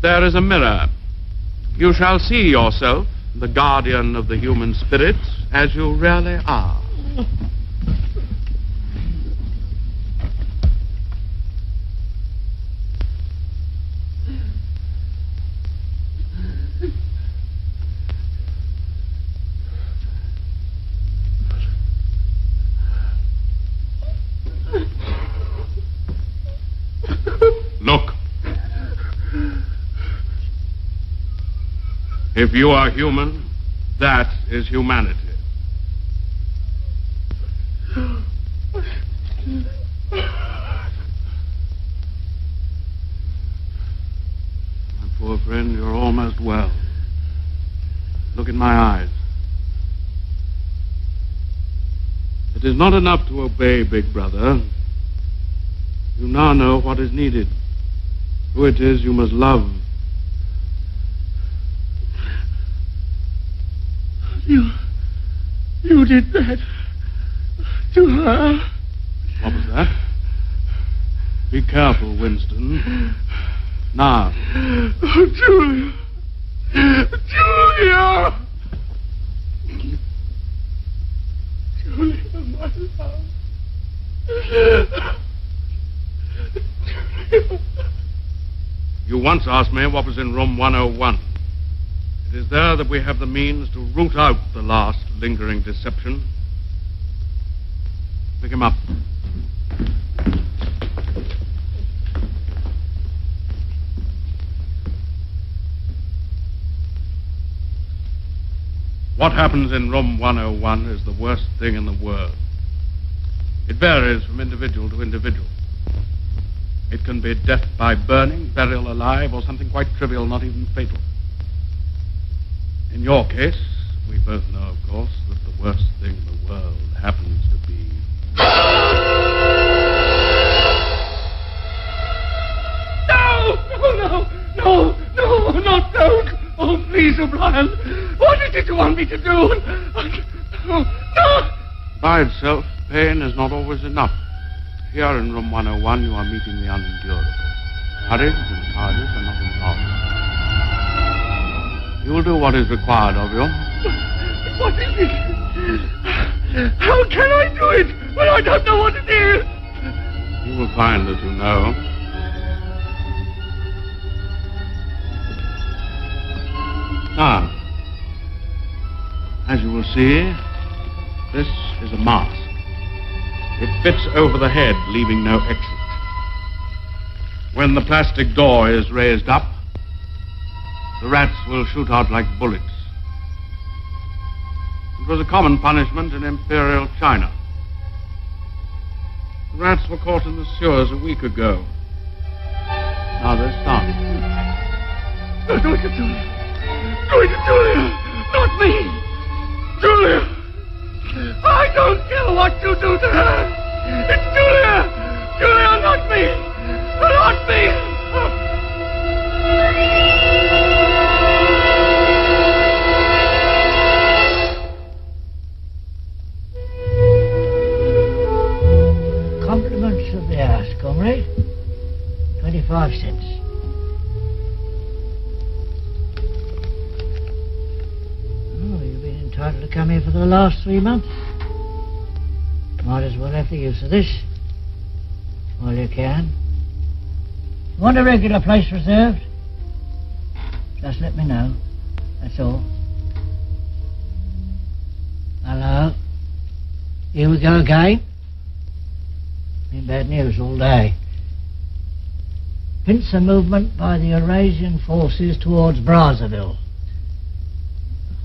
There is a mirror. You shall see yourself, the guardian of the human spirit, as you really are. Look. If you are human, that is humanity. My poor friend, you're almost well. Look in my eyes. It is not enough to obey, Big Brother. You now know what is needed. Who it is you must love. You did that to her. What was that? Be careful, Winston. Now. Oh, Julia. Julia! Julia, my love. You once asked me what was in room 101. It is there that we have the means to root out the last lingering deception. Pick him up. What happens in room 101 is the worst thing in the world. It varies from individual to individual. It can be death by burning, burial alive, or something quite trivial, not even fatal. In your case, we both know, of course, that the worst thing in the world happens to be... No, not don't. Oh, please, O'Brien. What is it you want me to do? No. By itself, pain is not always enough. Here in room 101, you are meeting the unendurable. Courage and cowardice are not involved. You will do what is required of you. What is it? How can I do it when I don't know what it is? You will find that you know. Now, as you will see, this is a mask. It fits over the head, leaving no exit. When the plastic door is raised up, the rats will shoot out like bullets. It was a common punishment in Imperial China. The rats were caught in the sewers a week ago. Now they're starving. Do it to Julia. Do it to Julia. Not me. Julia! I don't care what you do to her! It's Julia! Julia, not me! Not me! Compliments of the house, comrade. 25 cents. Oh, you've been entitled to come here for the last 3 months. Might as well have the use of this while you can. Want a regular place reserved? Just let me know. That's all. Hello. Here we go again. Been bad news all day. Pincer movement by the Eurasian forces towards Brazzaville.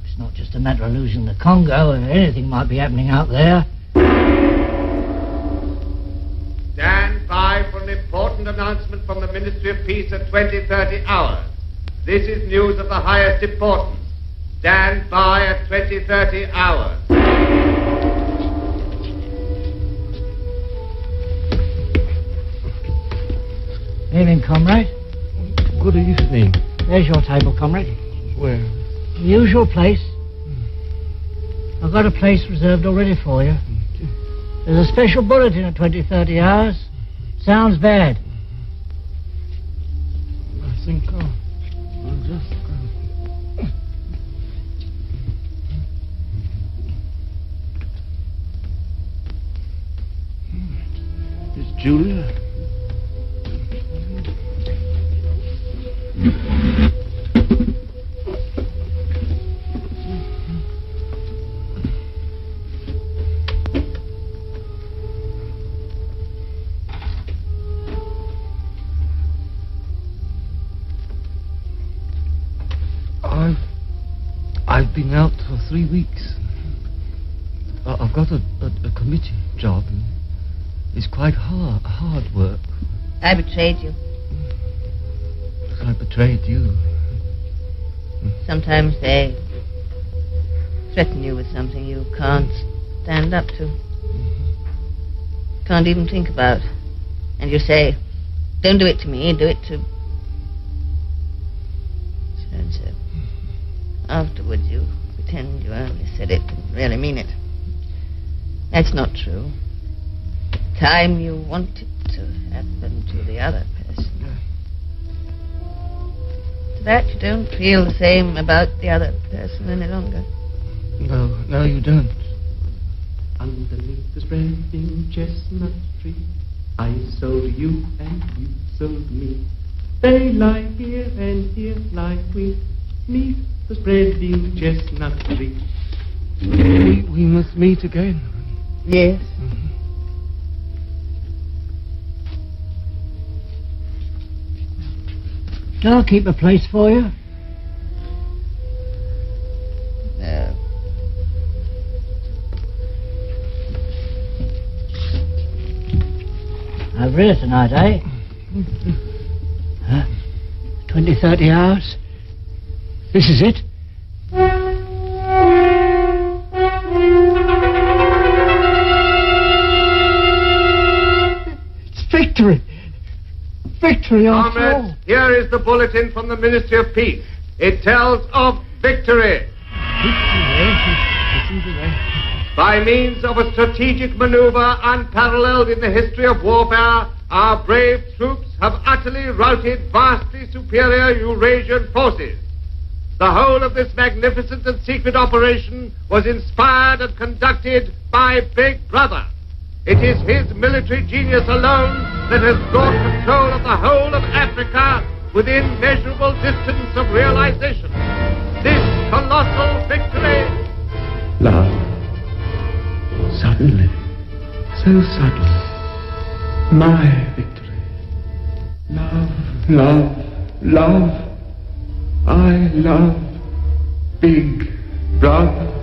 It's not just a matter of losing the Congo, anything might be happening out there. Stand by for an important announcement from the Ministry of Peace at 20:30 hours. This is news of the highest importance. Stand by at 20:30 hours. Evening, comrade. Good evening. There's your table, comrade. Where? The usual place. I've got a place reserved already for you. There's a special bulletin at 20:30 hours. Sounds bad. I think I'll just go. It's Julia. I've been out for 3 weeks. I've got a committee job. And it's quite hard work. I betrayed you. I betrayed you. Sometimes they threaten you with something you can't stand up to. Can't even think about. And you say, don't do it to me, do it to... So. Afterwards you pretend you only said it and really mean it. That's not true. The time you want it to happen to the other person. To that you don't feel the same about the other person any longer. No, you don't. Underneath the spreading chestnut tree, I sold you and you sold me. They lie here and here lie we, 'neath the spreading chestnut tree. We must meet again. Yes. Shall I keep a place for you? No. Over here tonight, eh? 20-30 hours? This is it? It's victory! Victory after all! Comrades, here is the bulletin from the Ministry of Peace. It tells of victory. By means of a strategic maneuver unparalleled in the history of warfare, our brave troops have utterly routed vastly superior Eurasian forces. The whole of this magnificent and secret operation was inspired and conducted by Big Brother. It is his military genius alone that has brought control of the whole of Africa within measurable distance of realization. This colossal victory... Love. Suddenly. So sudden. My victory. Love, love, love. I love Big Brother.